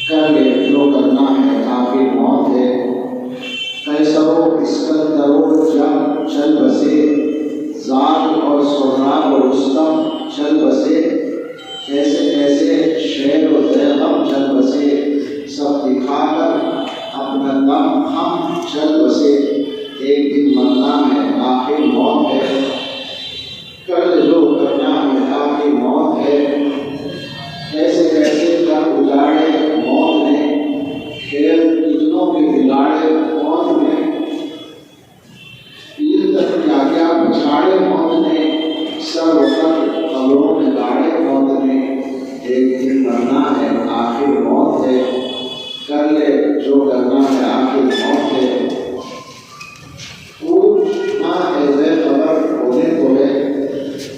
کر لے جو کرنا ہے کافی موت ہے، قیصر و اسکندر و جنگ چل بسے، زال اور سہراب و رستم چل بسے، کیسے کیسے شیر و زیغم چل بسے، سب دکھا کر اپنا دم ہم چل بسے، ایک دن مرنا ہے آخر موت ہے، کر جو کرنا ہے آخر موت ہے، کیسے کیسے کر اجاڑے موت نے، کھیل کتنوں کے بگاڑے موت نے، پیر تک کیا کیا پچھاڑے موت نے، سر اٹھر قبروں میں گاڑے موت نے، ایک دن مرنا ہے آخر موت ہے، کر لے جو کرنا ہے آخر موت ہے، پوچھنا ہے بے خبر ہونے کو ہے،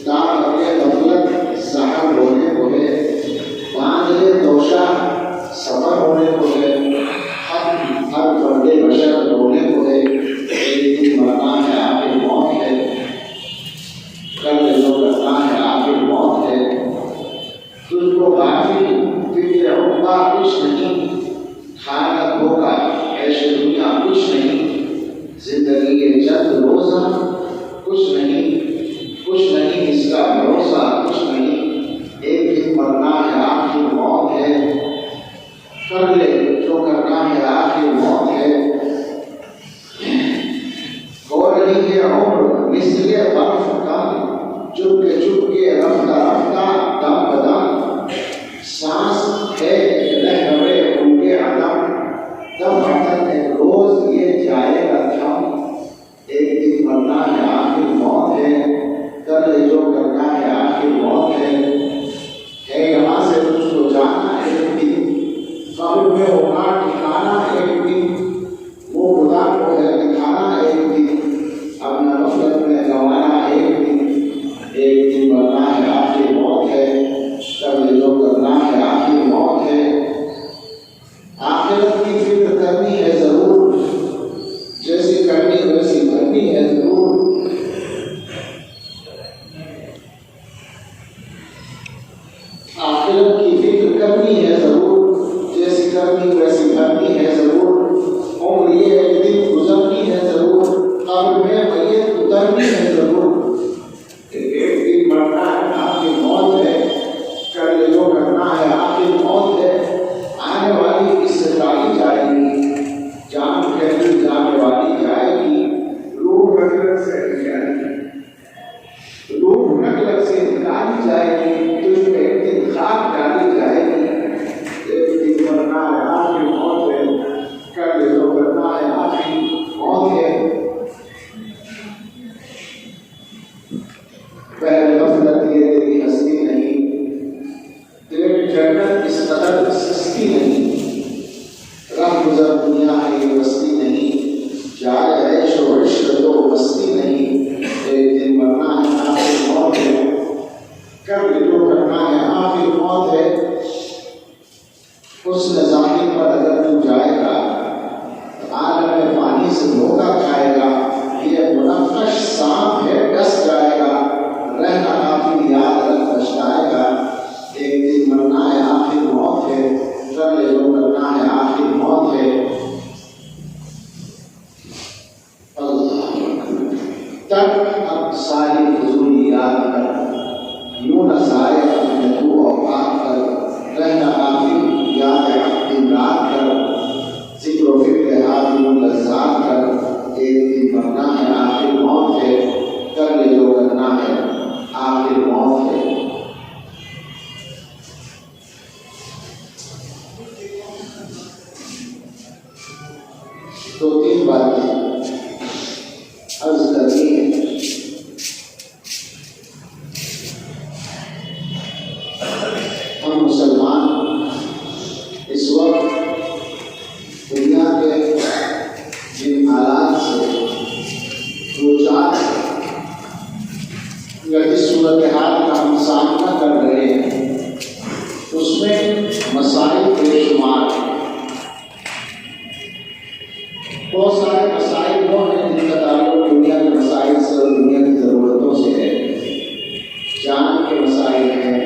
تار اپنے غفلت سحر ہونے کو ہے، باندھ لے توشہ سفر ہونے کو ہے، ہر پردے بشر ہونے کو ہے، ایک دن مرنا ہے آخر موت ہے، کر لے جو کرنا ہے آخر موت ہے، تجھ کو غافل فکر عقبہ کچھ نہیں، کھانا دھوکا عیش دنیا کچھ نہیں، زندگی کے چند روزہ کچھ نہیں اس کا بھروسہ کچھ نہیں، ایک دن مرنا ہے آخر موت ہے، کر لے جو کرنا ہے آخر موت ہے، ہو رہی ہے عمر مثل برف کم، چپ کے رفتہ رفتہ دم بدم، سانس ہے رہے ان کے عدم، دم عدم ایک روز یہ جائے گا تھم، ایک دن مرنا ہے آخر موت ہے، کر لے جو کرنا ہے آخر موت ہے یہاں سے تجھ کو جانا ایک دن، قبر میں ہونا ٹھکانا ایک دن، وہ خدا کو ہے دکھانا ایک دن، اپنا غفلت میں گنوانا ایک دن، ایک دن مرنا ہے آخر موت ہے، کر لے جو کرنا ہے آخر موت ہے، آخرت کی فکر کرنی ہے ضرور، جیسی کرنی ویسی بھرنی ہے ضرور، آخرت کی فکر کرنی ہے ضرور، جیسی کرنی ویسی بھرنی ہے ضرور، عمر یہ ایک دن گزرنی ہے ضرور، قبر میں میت اترنی ہے ضرور، ایک دن مرنا ہے آخر موت ہے، کر لے جو کرنا ہے آخر موت ہے، آنے والی اس سے ٹالی جائے گی، جان کہتی جانے والی جائے گی، روح نکلت سے نکالی جائے گی، تجھ میں ایک دن خاک ڈالی جائے گی، ایک دن مرنا ہے آخر موت ہے، کر لے جو کرنا ہے آخر موت ہے، پہلے غفلت یہ تیری ہستی نہیں، تیری جنت اس قدر سستی نہیں، رہ گزر دنیا ہے یہ بستی نہیں، جائے عیش و عشرت و مستی نہیں، ایک دن مرنا ہے آخر موت ہے، کر لے جو کرنا ہے آخر موت ہے، حسن ظاہر پر اگر تو جائے گا عالم پانی سے دھوکا کھائے گا، یہ منقش سانپ ہے ڈس جائے گا، رہنا کافی یاد رکھ پچھتائے گا، ایک دن مرنا ہے آخر موت ہے، کر لے جو کرنا ہے آخر موت ہے، تک اب ساری فضولی یاد کر، یوں نہ سائے اپنے تو اوقات کر، رہنا کافی یاد دن رات کر، ذکر و فکر حال یوں لذات کر، ایک دن مرنا ہے آخر موت ہے، کر لے جو کرنا ہے آخر موت ہے، دو تین باتیں عرض کرنی ہے، ہم مسلمان اس وقت دنیا کے جن حالات سے دو چار یا جس صورتحال کا ہم سامنا کر رہے ہیں اس میں مسائل بے شمار ہیں، بہت سارے مسائل وہ ہیں جن کا تعلق دنیا کے مسائل سے اور دنیا کی ضرورتوں سے ہے، جان کے مسائل ہیں،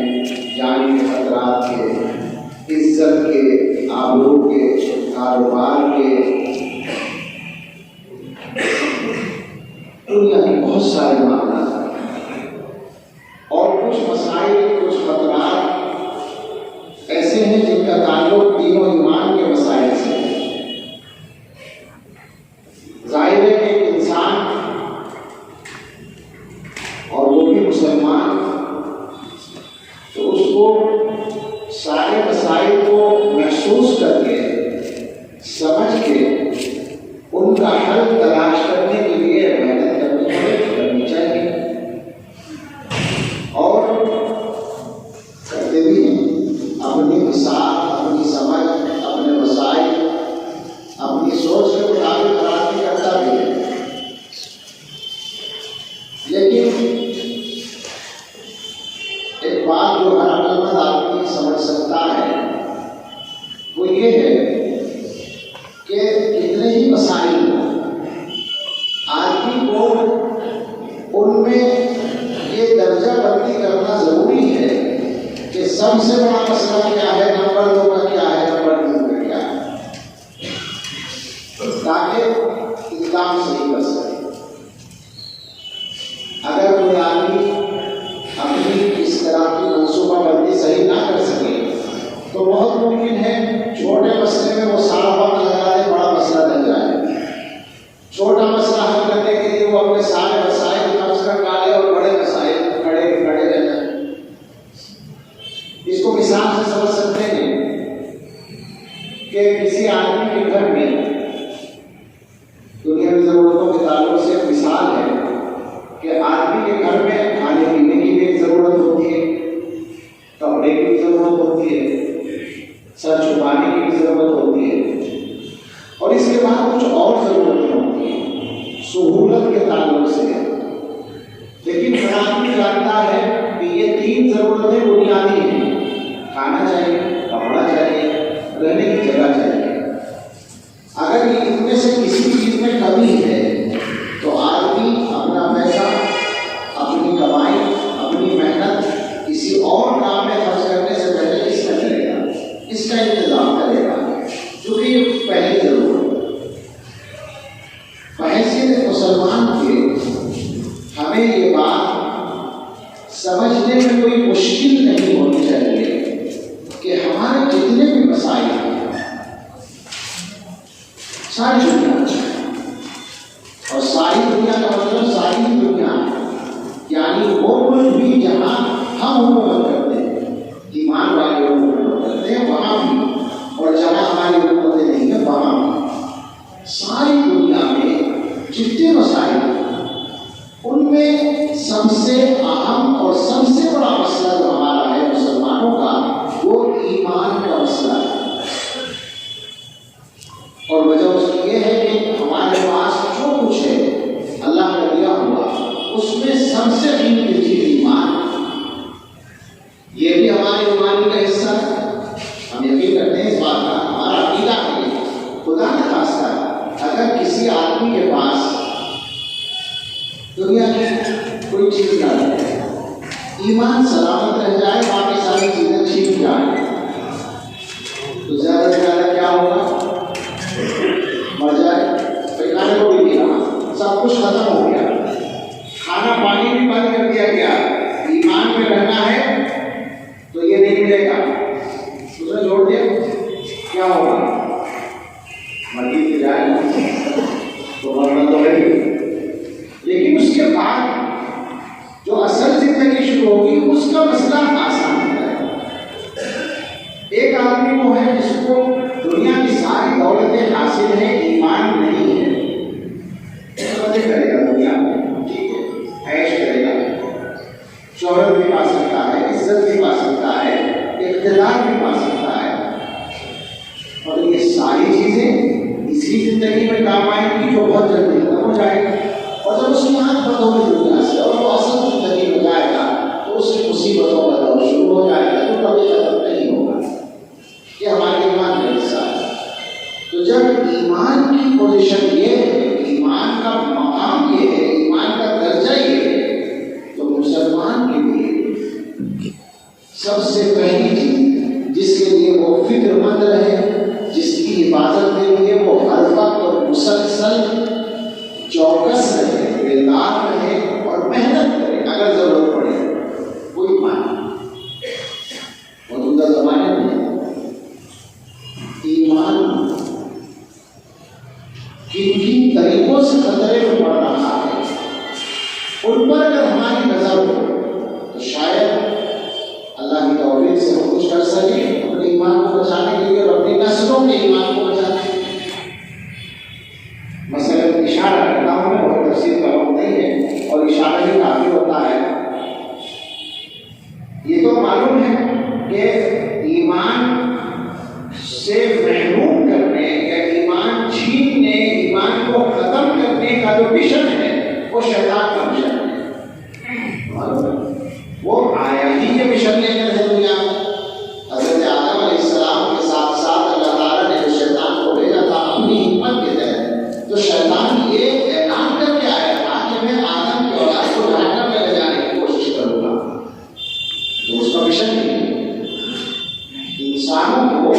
جان کے خطرات کے، عزت کے، آبرو کے، کاروبار کے، دنیا کے بہت سارے معاملات اور کچھ مسائل، کچھ خطرات ایسے ہیں جن کا تعلق دین و ایمان کے مسائل سے ہے۔ ظاہر ہے کہ ایک انسان اور وہ بھی مسلمان تو اس کو سارے مسائل کو محسوس کر کے، سمجھ کے، ان کا حل تلاش کرنے کے لیے محنت کرنی چاہیے اور کرتے بھی ہیں۔ اپنی مثال، اپنی سمجھ، اپنے مسائل، اپنی سوچ کے مطابق ترقی کرتا بھی ہے، لیکن ایک بات جو ہر عقلمند آدمی سمجھ سکتا ہے وہ یہ ہے کہ کتنے ہی مسائل آدمی کو ان میں یہ درجہ بندی کرنا ضروری ہے کہ سب سے بڑا مسئلہ کیا ہے، نمبر 2 کا کیا ہے، نمبر 3 کا کیا ہے، تاکہ انتظام صحیح کر سکے۔ اگر کوئی آدمی اپنی اس طرح کی منصوبہ بندی صحیح نہ کر سکے تو بہت ممکن ہے چھوٹے مسئلے میں وہ سارا وقت لگا دے، بڑا مسئلہ بن جائے۔ چھوٹا مسئلہ حل کرنے کے لیے وہ اپنے سارے مسائل نفس کر ڈالے اور بڑے مسائل کھڑے رہ جائیں۔ اس کو مثال سے سمجھ سکتے ہیں کہ کسی آدمی کے گھر میں دنیاوی ضرورتوں کے تعلق سے ایک مثال ہے کہ آدمی کے گھر میں کھانے پینے کی بھی ایک ضرورت ہوتی ہے، کپڑے کی بھی ضرورت ہوتی ہے، سر چھپانے کی بھی ضرورت ہوتی ہے، اور اس کے بعد کچھ اور ضرورتیں ہوتی ہیں سہولت کے تعلق سے۔ لیکن ہر آدمی جانتا ہے کہ یہ 3 ضرورتیں بنیادی ہیں: کھانا چاہیے، کپڑا چاہیے، رہنے کی جگہ چاہیے۔ اگر ان میں سے کسی چیز میں کمی ہے تو آدمی اپنا پیسہ، اپنی کمائی، اپنی محنت کسی اور کام میں خرچ کرنے سے پہلے اس کا کرے گا، اس کا انتظام کرے گا، کیونکہ یہ پہلی ضرورت ہے۔ بحیثیت مسلمان کے ہمیں یہ بات سمجھنے میں کوئی مشکل نہیں ہونی چاہیے کہ ہمارے جتنے بھی مسائل ہیں، ساری دنیا، اور ساری دنیا کا مطلب ساری دنیا یعنی وہ ملک بھی جہاں ہم حکومت کرتے ہیں، ایمان والے حکومت کرتے ہیں وہاں بھی، اور جہاں ہماری حکومتیں نہیں ہیں وہاں بھی، ساری دنیا میں جتنے مسائل ہیں ان میں سب سے اہم اور سب سے بڑا مسئلہ جو ہمارا ہے مسلمانوں کا وہ ایمان کا مسئلہ ہے۔ اور وجہ اس کی یہ ہے کہ ہمارے پاس جو کچھ ہے اللہ کا دیا ہوا اس میں سب سے قیمتی چیز ایمان ہے۔ یہ بھی ہمارے ایمان کا حصہ ہے، ہم یقین کرتے ہیں اس بات کا، ہمارا عقیدہ ہے۔ خدا نہ خواستہ اگر کسی آدمی کے پاس دنیا کی کوئی چیز نہ رہے، ایمان سلامت رہ جائے، باقی ساری چیزیں ٹھیک جائیں، تو زیادہ سے زیادہ کیا ہوگا؟ مر جائے، کھانے کو بھی نہیں رہا، سب کچھ ختم ہو گیا، کھانا پانی بھی بند کر دیا گیا، ایمان میں رہنا ہے تو یہ نہیں ملے گا، اس نے چھوڑ دیا، کیا ہوگا؟ مرضی کی جائے تو مرنا تو ہے، لیکن اس کے بعد جو اصل زندگی شروع ہوگی اس کا مسئلہ آسان ہوتا ہے۔ ایک آدمی وہ ہے جس کو دنیا کی ساری دولتیں حاصل ہیں، ایمان نہیں ہے، مزے کرے گا دنیا میں، ٹھیک ہے، عیش کرے گا، شہرت بھی پا سکتا ہے، عزت بھی پا سکتا ہے، اقتدار بھی پا سکتا ہے، اور یہ ساری چیزیں اسی زندگی میں کام آئیں گی جو بہت جلدی ختم ہو جائے گی، اور جب اس کی آنکھ بند ہوگی دنیا سے اور وہ اصل زندگی میں جائے گا تو اس کی مصیبتوں کا دور شروع ہو جائے گا جو کبھی ختم نہیں ہوگا۔ یہ ہمارے ایمان کا حصہ ہے۔ تو جب ایمان کی پوزیشن یہ ہے، ایمان کا مقام یہ ہے، ایمان کا درجہ یہ ہے، تو مسلمان کے لیے سب سے پہلی چیز جس کے لیے وہ فکر مند رہے کی حفاظت کے لیے وہ ہر وقت اور مسلسل چوکس رہے، بیدار رہے اور محنت کرے اگر ضرورت پڑے. کوئی ایمان موجودہ زمانے میں ایمان کن کن طریقوں سے خطرے میں پڑ رہا ہے، ان پر اگر ہماری نظر ہو تو شاید اللہ کی توفیق سے ہم کچھ کر سکیں اپنے ایمان کو بچانے کے لیے اور اپنی نسلوں کے ایمان کو بچانے کے لیے. مثلاً اشارہ کرتا ہوں، میں بہت تفصیل کا وقت نہیں ہے اور اشارہ ہی کافی ہوتا ہے. یہ تو معلوم ہے کہ ایمان سے محروم کرنے یا ایمان چھیننے، ایمان کو ختم کرنے کا جو مشن ہے وہ شیطان کا مشن ہے. وہ آیا ہی کے مشن لے کر ہے دنیا میں. حضرت آدم علیہ السلام کے ساتھ ساتھ اللہ تعالیٰ نے جو شیطان کو بھیجا تھا اپنی حکمت کے تحت، تو شیطان یہ اعلان کر کے آیا تھا کہ میں آدم کی اولاد کو جہنم میں لے جانے کی کوشش کروں گا. تو اس کا مشن نہیں انسانوں کو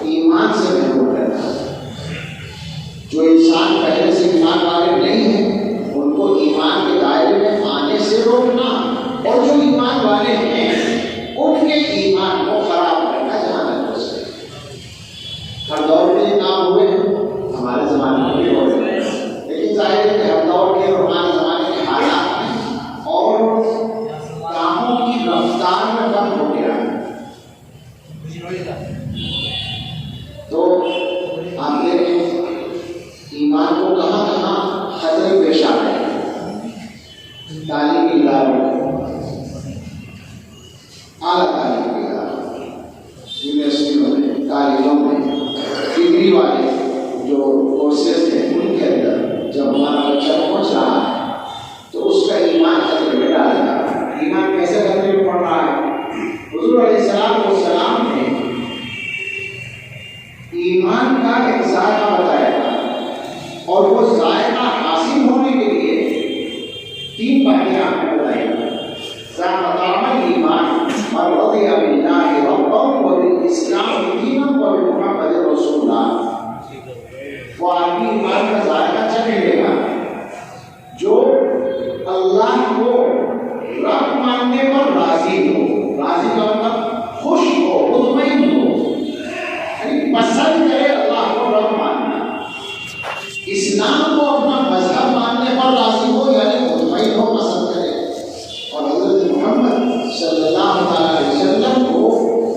ایمان سے محروم کرنا. جو انسان پہلے سے ایمان والے نہیں ہیں ان کو ایمان کے دائرے میں آنے سے روکنا، اور جو ایمان والے ہیں ان کے ایمان کو خراب کرنا جہاں تک ہو سکے. ہر دور میں یہ کام ہوئے ہیں، ہمارے زمانے میں بھی ہو رہے ہیں، لیکن ظاہر ہے کہ ہر دور کے اور ہمارے زمانے کے حالات اور کاموں کی رفتار میں کم ہو گیا ہے. تو آپ دیکھیں ایمان کو کہاں کہاں خطرے پیش آ رہے ہیں. تعلیمی اداروں، اعلیٰ تعلیم کے اداروں، یونیورسٹیوں میں، کالجوں میں، ڈگری والے جو کورسز ہیں ان کے اندر جب ہمارا بچہ پہنچ رہا ہے تو اس کا ایمان خطرے میں ڈال رہا ہے. ایمان کیسے خطرے میں پڑ رہا ہے؟ حضور علیہ السلام نے ایمان کا ایک ذائقہ بتایا تھا، اور وہ ذائقہ حاصل ہونے کے لیے 3 باتیں آپ نے بتائی. ذائقہ طعم ایمان اور رضی باللہ ربا وبالاسلام دینا وبمحمد رسول اللہ. وہ آدمی ایمان کا ذائقہ چکھ لے گا جو اللہ کو رب ماننے پر راضی ہو. راضی کا مطلب خوش ہو، مطمئن ہو، یعنی پسند کرے اللہ کو رب ماننا. اسلام کو اپنا مذہب ماننے پر راضی ہو، یعنی مطمئن ہو، پسند کرے. اور حضرت محمد صلی اللہ علیہ وسلم کو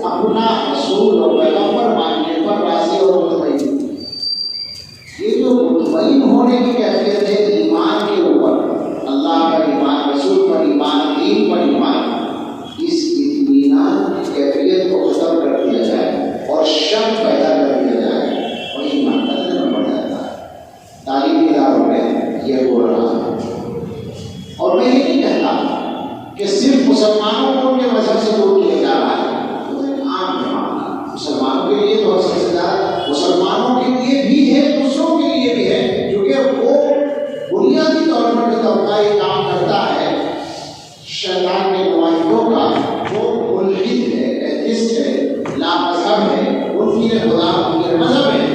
اپنا رسول اور پیغمبر ماننے پر راضی اور مطمئن. یہ جو مطمئن ہونے کی کیفیت ہے ایمان کے اوپر، اللہ پر ایمان، رسول پر ایمان، دین پر ایمان، اس اطمینان کی کیفیت کو ختم کر دیا جائے اور شک پیدا کر دیا جائے اور ایمان خطرے میں پڑ جاتا ہے. تعلیمی اداروں میں یہ ہو رہا ہے. اور میں یہ نہیں کہتا کہ صرف مسلمانوں کو ان کے مذہب سے دور کیا جا رہا ہے. عام ہے، مسلمانوں کے لیے تو سب سے زیادہ مسلمانوں کے لیے بھی ہے، دوسروں کے لیے بھی ہے، کیونکہ وہ بنیادی طور پر جو طبقہ یہ کام کرتا ہے شیطان کے نمائندوں کا، وہ ملحد ہے، ایتھسٹ ہے، لامذہب ہے، ان کی خدا ان کے مذہب ہے.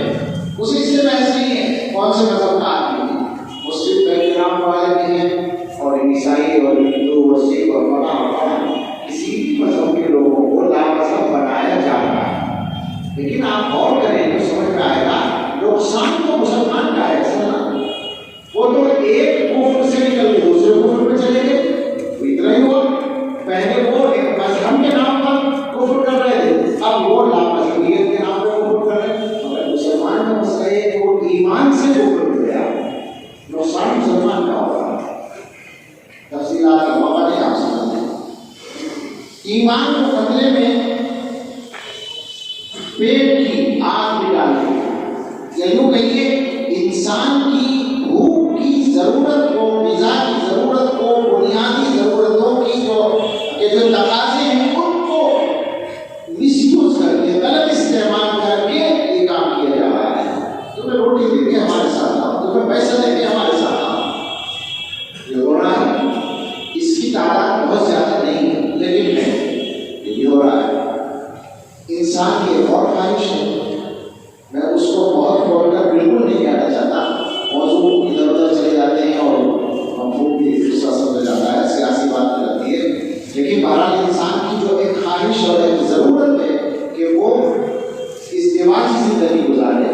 اسی سے بحث نہیں ہے کون سے مذہب کا آدمی ہے. مسلم بیکگراؤنڈ والے بھی ہیں اور عیسائی اور ہندو اور سکھ اور فلاں کسی بھی مذہب کے لوگوں کو لامذہب بنایا جا رہا ہے. لیکن آپ غور کریں تو سمجھ میں آئے گا نقصان تو مسلمان کا ہے. وہ تو ایک کفر سے نکل کے دوسرے کفر پہ چلے گئے. اتنا ہی ہوا، پہلے وہ ایک مذہب کے نام پر کفر کر رہے تھے، اب وہ لامذہبیت کے نام پر کفر کر رہے ہیں. مگر مسلمان کا مسئلہ ہے کہ وہ ایمان سے کفر ہو گیا. نقصان مسلمان کا ہوگا. تفصیلات کا موقع نہیں آپ سمجھتے. ایمان کو خطرے میں پیٹ کی آگ میں ڈال دیا، یا یوں کہیے انسان کی بھوک کی ضرورت کو، غذا کی ضرورت کو، بنیادی ضرورتوں کی جو تقاضے ہیں ان کو مس یوز کر کے، غلط استعمال کر کے یہ کام کیا جا رہا ہے. تمہیں روٹی دے کے ہمارے ساتھ آؤ، تمہیں پیسہ دے کے ہمارے ساتھ آؤ. یہ ہو رہا ہے. اس کی تعداد بہت زیادہ نہیں ہے لیکن ہے، یہ ہو رہا ہے. انسان کی ایک اور خواہش ہے، میں اس کو ازدواجی زندگی گزارے،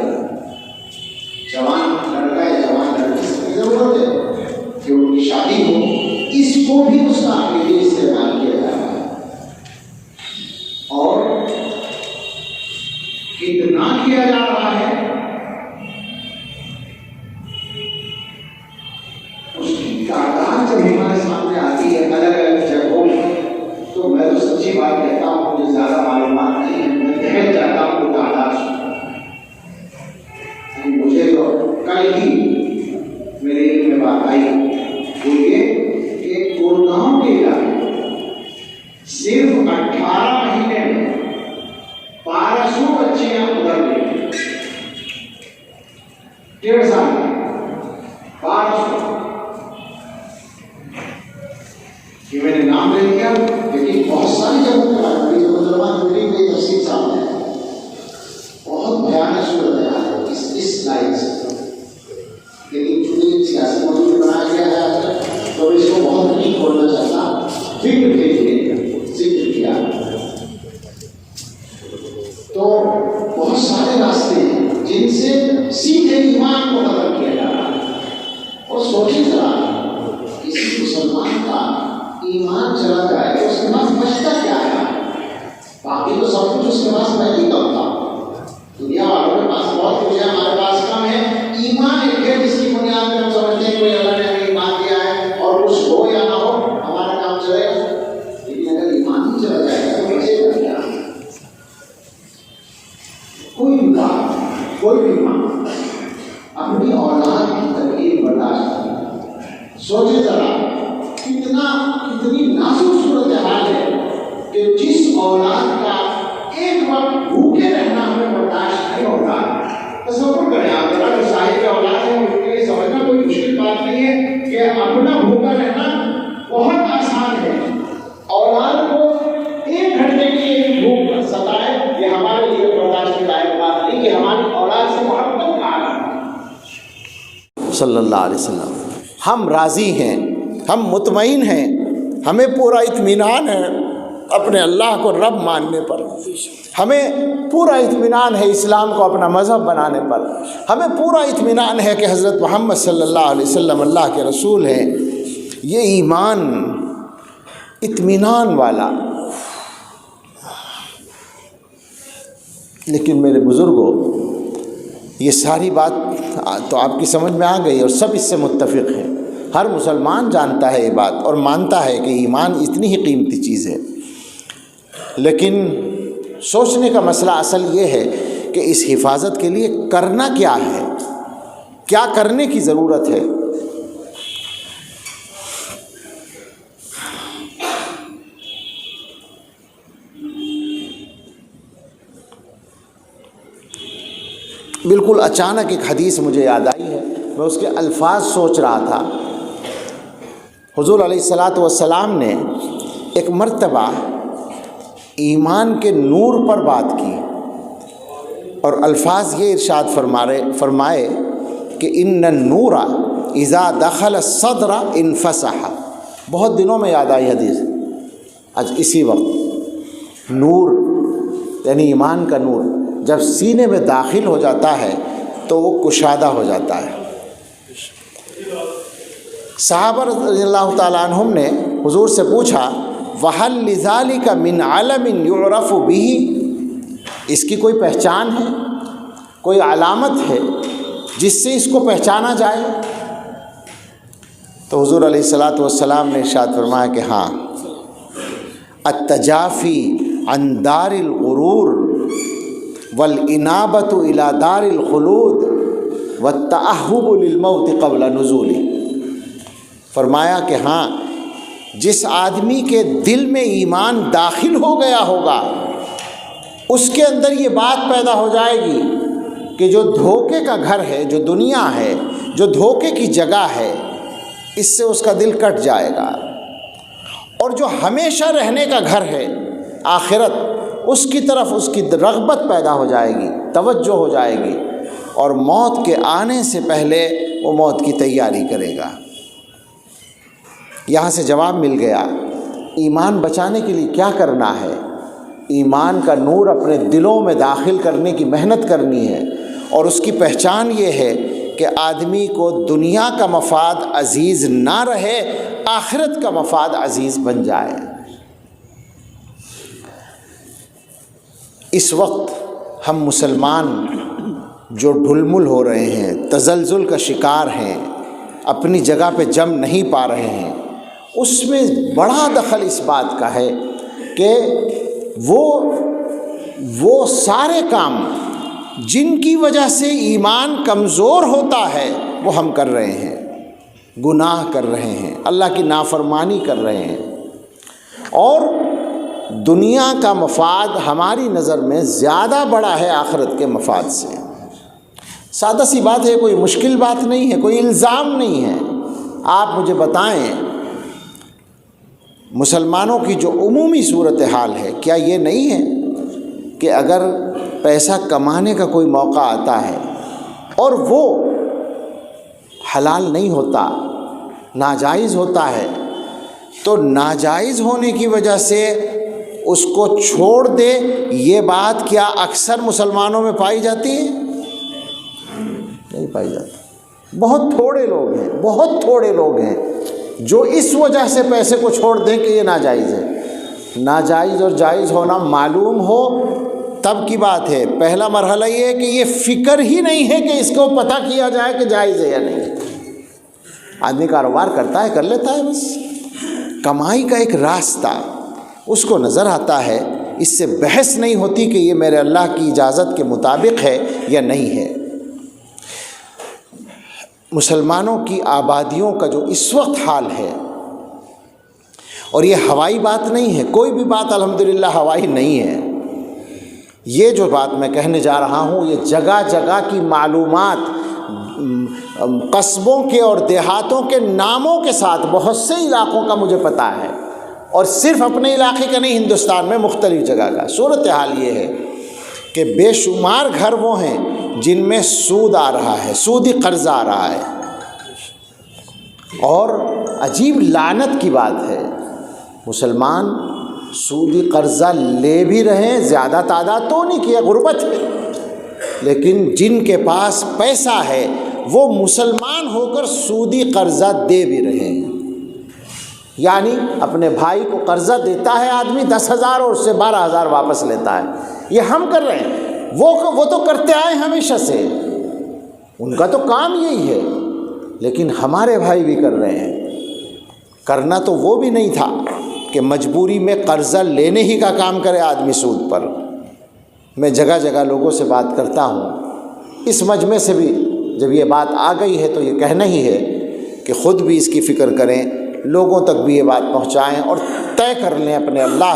جوان لڑکا یا جوان لڑکی کی ضرورت ہے کہ ان کی شادی ہو، اس کو بھی اس کا عقیدی استعمال کیا جا رہا ہے، اور کتنا کیا جا رہا ہے اس کی تعداد جب ہمارے سامنے آتی ہے الگ الگ جگہوں میں، تو میں تو سچی بات کہتا ہوں، مجھے زیادہ معلومات نہیں ہے، میں دہل جاتا ہوں وہ تعداد سے۔ مجھے تو کل ہی میرے علم میں بات آئی، وہ یہ کہ گڑگاؤں کے علاقے صرف 18 مہینے میں 1200 بچیاں ادھر گئی، 1.5 سال میں 1200، یہ میں نے نام لے لیا، لیکن بہت ساری جگہوں پر آئی مسلمان کی تفصیل سامنے ہے، بہت بھیانک صورت ہے اس لائن سے، لیکن چونکہ سیاسی موضوع میں بنایا گیا ہے آج تک، تو اس کو بہت نہیں کھولنا چاہتا، ذکر کے لیے ذکر کیا۔ تو بہت سارے راستے ہیں جن سے سیدھے ایمان کو ختم کیا جا رہا ہے، اور سوچیں ذرا کسی مسلمان کا ایمان چلا جائے تو اس کے پاس بچتا کیا ہے؟ باقی تو سب کچھ اس کے پاس نہیں کرتا، دنیا والوں کے پاس بہت کچھ ہے، ہمارے پاس کم ہے۔ ایمان ایک ہے جس کی بنیاد پہ ہم سمجھتے ہیں کوئی اللہ نے ہمیں ایمان دیا ہے، اور کچھ ہو یا نہ ہو ہمارا کام چلے گا، لیکن اگر ایمان ہی چلا جائے گا تو بچے گا کیا؟ کوئی بھی ماں اپنی اولاد کی تکلیف برداشت کرے، سوچے ذرا کتنی نازک صورت حال ہے کہ جس اولاد کا ایک وقت بھوکے رہنا ہمیں برداشت نہیں ہوتا۔ تصور کریں آپ ذرا، جو صاحب اولاد ہے اس کے لیے سمجھنا کوئی مشکل بات نہیں ہے کہ اپنا بھوکا رہنا بہت آسان ہے، اولاد کو 1 گھنٹے کی ایک بھوک ستائے یہ ہمارے لیے برداشت کی لائق بات نہیں کہ ہماری اولاد سے محبت کا عالم صلی اللہ علیہ وسلم۔ ہم راضی ہیں، ہم مطمئن ہیں، ہمیں پورا اطمینان ہے اپنے اللہ کو رب ماننے پر، ہمیں پورا اطمینان ہے اسلام کو اپنا مذہب بنانے پر، ہمیں پورا اطمینان ہے کہ حضرت محمد صلی اللہ علیہ وسلم اللہ کے رسول ہیں۔ یہ ایمان اطمینان والا۔ لیکن میرے بزرگوں، یہ ساری بات تو آپ کی سمجھ میں آ گئی اور سب اس سے متفق ہیں، ہر مسلمان جانتا ہے یہ بات اور مانتا ہے کہ ایمان اتنی ہی قیمتی چیز ہے۔ لیکن سوچنے کا مسئلہ اصل یہ ہے کہ اس حفاظت کے لیے کرنا کیا ہے، کیا کرنے کی ضرورت ہے۔ بالکل اچانک ایک حدیث مجھے یاد آئی ہے، میں اس کے الفاظ سوچ رہا تھا۔ حضور علیہ الصلاۃ والسلام نے ایک مرتبہ ایمان کے نور پر بات کی اور الفاظ یہ ارشاد فرمائے کہ ان النور اذا دخل الصدر انفسح۔ بہت دنوں میں یاد آئی حدیث، آج اسی وقت۔ نور یعنی ایمان کا نور جب سینے میں داخل ہو جاتا ہے تو وہ کشادہ ہو جاتا ہے۔ صحابہ رضی اللہ تعالیٰ عنہم نے حضور سے پوچھا وَهَلْ لِذَلِكَ مِنْ عَلَمٍ يُعْرَفُ بِهِ، اس کی کوئی پہچان ہے، کوئی علامت ہے جس سے اس کو پہچانا جائے؟ تو حضور علیہ الصلاۃ والسلام نے ارشاد فرمایا کہ ہاں، التجافی عن دار الغرور والانابۃ الی دار الخلود والتأہب للموت قبل نزوله۔ فرمایا کہ ہاں، جس آدمی کے دل میں ایمان داخل ہو گیا ہوگا اس کے اندر یہ بات پیدا ہو جائے گی کہ جو دھوکے کا گھر ہے، جو دنیا ہے، جو دھوکے کی جگہ ہے، اس سے اس کا دل کٹ جائے گا، اور جو ہمیشہ رہنے کا گھر ہے آخرت، اس کی طرف اس کی رغبت پیدا ہو جائے گی، توجہ ہو جائے گی، اور موت کے آنے سے پہلے وہ موت کی تیاری کرے گا۔ یہاں سے جواب مل گیا، ایمان بچانے کے لیے کیا کرنا ہے؟ ایمان کا نور اپنے دلوں میں داخل کرنے کی محنت کرنی ہے، اور اس کی پہچان یہ ہے کہ آدمی کو دنیا کا مفاد عزیز نہ رہے، آخرت کا مفاد عزیز بن جائے۔ اس وقت ہم مسلمان جو ڈھلمل ہو رہے ہیں، تزلزل کا شکار ہیں، اپنی جگہ پہ جم نہیں پا رہے ہیں، اس میں بڑا دخل اس بات کا ہے کہ وہ سارے کام جن کی وجہ سے ایمان کمزور ہوتا ہے وہ ہم کر رہے ہیں، گناہ کر رہے ہیں، اللہ کی نافرمانی کر رہے ہیں، اور دنیا کا مفاد ہماری نظر میں زیادہ بڑا ہے آخرت کے مفاد سے۔ سادہ سی بات ہے، کوئی مشکل بات نہیں ہے، کوئی الزام نہیں ہے۔ آپ مجھے بتائیں، مسلمانوں کی جو عمومی صورتحال ہے، کیا یہ نہیں ہے کہ اگر پیسہ کمانے کا کوئی موقع آتا ہے اور وہ حلال نہیں ہوتا، ناجائز ہوتا ہے، تو ناجائز ہونے کی وجہ سے اس کو چھوڑ دے، یہ بات کیا اکثر مسلمانوں میں پائی جاتی ہے؟ نہیں پائی جاتی۔ بہت تھوڑے لوگ ہیں جو اس وجہ سے پیسے کو چھوڑ دیں کہ یہ ناجائز ہے۔ ناجائز اور جائز ہونا معلوم ہو تب کی بات ہے۔ پہلا مرحلہ یہ ہے کہ یہ فکر ہی نہیں ہے کہ اس کو پتہ کیا جائے کہ جائز ہے یا نہیں۔ آدمی کاروبار کرتا ہے، کر لیتا ہے، بس کمائی کا ایک راستہ اس کو نظر آتا ہے، اس سے بحث نہیں ہوتی کہ یہ میرے اللہ کی اجازت کے مطابق ہے یا نہیں ہے۔ مسلمانوں کی آبادیوں کا جو اس وقت حال ہے، اور یہ ہوائی بات نہیں ہے، کوئی بھی بات الحمدللہ ہوائی نہیں ہے، یہ جو بات میں کہنے جا رہا ہوں یہ جگہ جگہ کی معلومات، قصبوں کے اور دیہاتوں کے ناموں کے ساتھ بہت سے علاقوں کا مجھے پتہ ہے، اور صرف اپنے علاقے کا نہیں، ہندوستان میں مختلف جگہ کا۔ صورتحال یہ ہے کہ بے شمار گھر وہ ہیں جن میں سود آ رہا ہے، سودی قرضہ آ رہا ہے، اور عجیب لعنت کی بات ہے، مسلمان سودی قرضہ لے بھی رہے ہیں، زیادہ تعداد تو نہیں کیا، غربت ہے، لیکن جن کے پاس پیسہ ہے وہ مسلمان ہو کر سودی قرضہ دے بھی رہے ہیں۔ یعنی اپنے بھائی کو قرضہ دیتا ہے آدمی 10,000 اور اس سے 12,000 واپس لیتا ہے۔ یہ ہم کر رہے ہیں، وہ تو کرتے آئے ہمیشہ سے، ان کا تو کام یہی ہے، لیکن ہمارے بھائی بھی کر رہے ہیں۔ کرنا تو وہ بھی نہیں تھا کہ مجبوری میں قرضہ لینے ہی کا کام کرے آدمی سود پر۔ میں جگہ جگہ لوگوں سے بات کرتا ہوں، اس مجمع سے بھی جب یہ بات آ گئی ہے تو یہ کہنا ہی ہے کہ خود بھی اس کی فکر کریں، لوگوں تک بھی یہ بات پہنچائیں، اور طے کر لیں اپنے اللہ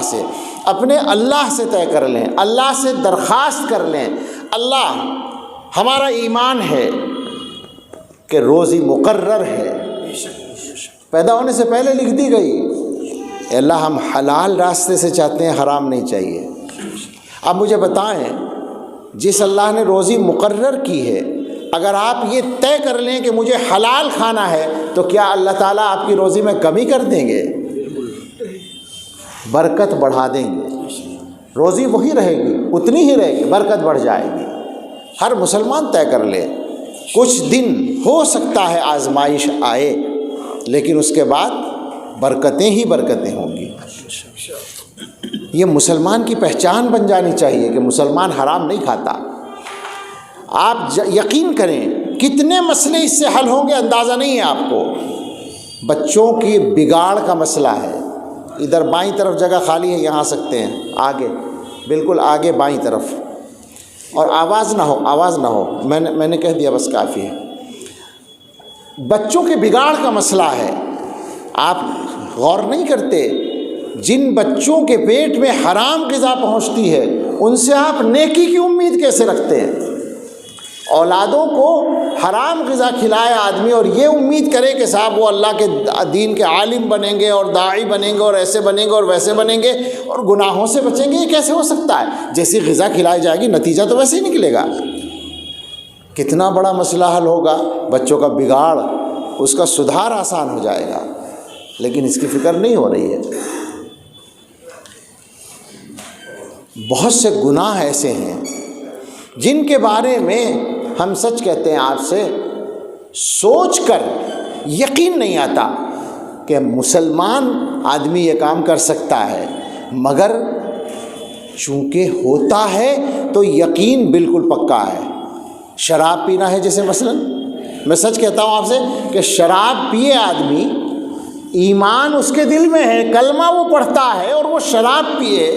سے طے کر لیں، اللہ سے درخواست کر لیں، اللہ ہمارا ایمان ہے کہ روزی مقرر ہے، پیدا ہونے سے پہلے لکھ دی گئی، اے اللہ ہم حلال راستے سے چاہتے ہیں، حرام نہیں چاہیے۔ اب مجھے بتائیں، جس اللہ نے روزی مقرر کی ہے، اگر آپ یہ طے کر لیں کہ مجھے حلال کھانا ہے، تو کیا اللہ تعالیٰ آپ کی روزی میں کمی کر دیں گے؟ برکت بڑھا دیں گے، روزی وہی رہے گی، اتنی ہی رہے گی، برکت بڑھ جائے گی۔ ہر مسلمان طے کر لے، کچھ دن ہو سکتا ہے آزمائش آئے، لیکن اس کے بعد برکتیں ہی برکتیں ہوں گی۔ یہ مسلمان کی پہچان بن جانی چاہیے کہ مسلمان حرام نہیں کھاتا۔ آپ یقین کریں کتنے مسئلے اس سے حل ہوں گے اندازہ نہیں ہے آپ کو۔ بچوں کی بگاڑ کا مسئلہ ہے، ادھر بائیں طرف جگہ خالی ہے، یہاں آ سکتے ہیں، آگے بالکل آگے بائیں طرف، اور آواز نہ ہو، میں نے کہہ دیا بس کافی ہے۔ بچوں کے بگاڑ کا مسئلہ ہے، آپ غور نہیں کرتے، جن بچوں کے پیٹ میں حرام غذا پہنچتی ہے ان سے آپ نیکی کی امید کیسے رکھتے ہیں؟ اولادوں کو حرام غذا کھلائے آدمی اور یہ امید کرے کہ صاحب وہ اللہ کے دین کے عالم بنیں گے اور داعی بنیں گے اور ایسے بنیں گے اور ویسے بنیں گے اور گناہوں سے بچیں گے، یہ کیسے ہو سکتا ہے؟ جیسی غذا کھلائی جائے گی نتیجہ تو ویسے ہی نکلے گا۔ کتنا بڑا مسئلہ حل ہوگا، بچوں کا بگاڑ، اس کا سدھار آسان ہو جائے گا، لیکن اس کی فکر نہیں ہو رہی ہے۔ بہت سے گناہ ایسے ہیں جن کے بارے میں ہم سچ کہتے ہیں آپ سے، سوچ کر یقین نہیں آتا کہ مسلمان آدمی یہ کام کر سکتا ہے، مگر چونکہ ہوتا ہے تو یقین بالکل پکا ہے۔ شراب پینا ہے جیسے مثلاً، میں سچ کہتا ہوں آپ سے کہ شراب پیے آدمی، ایمان اس کے دل میں ہے، کلمہ وہ پڑھتا ہے اور وہ شراب پیے،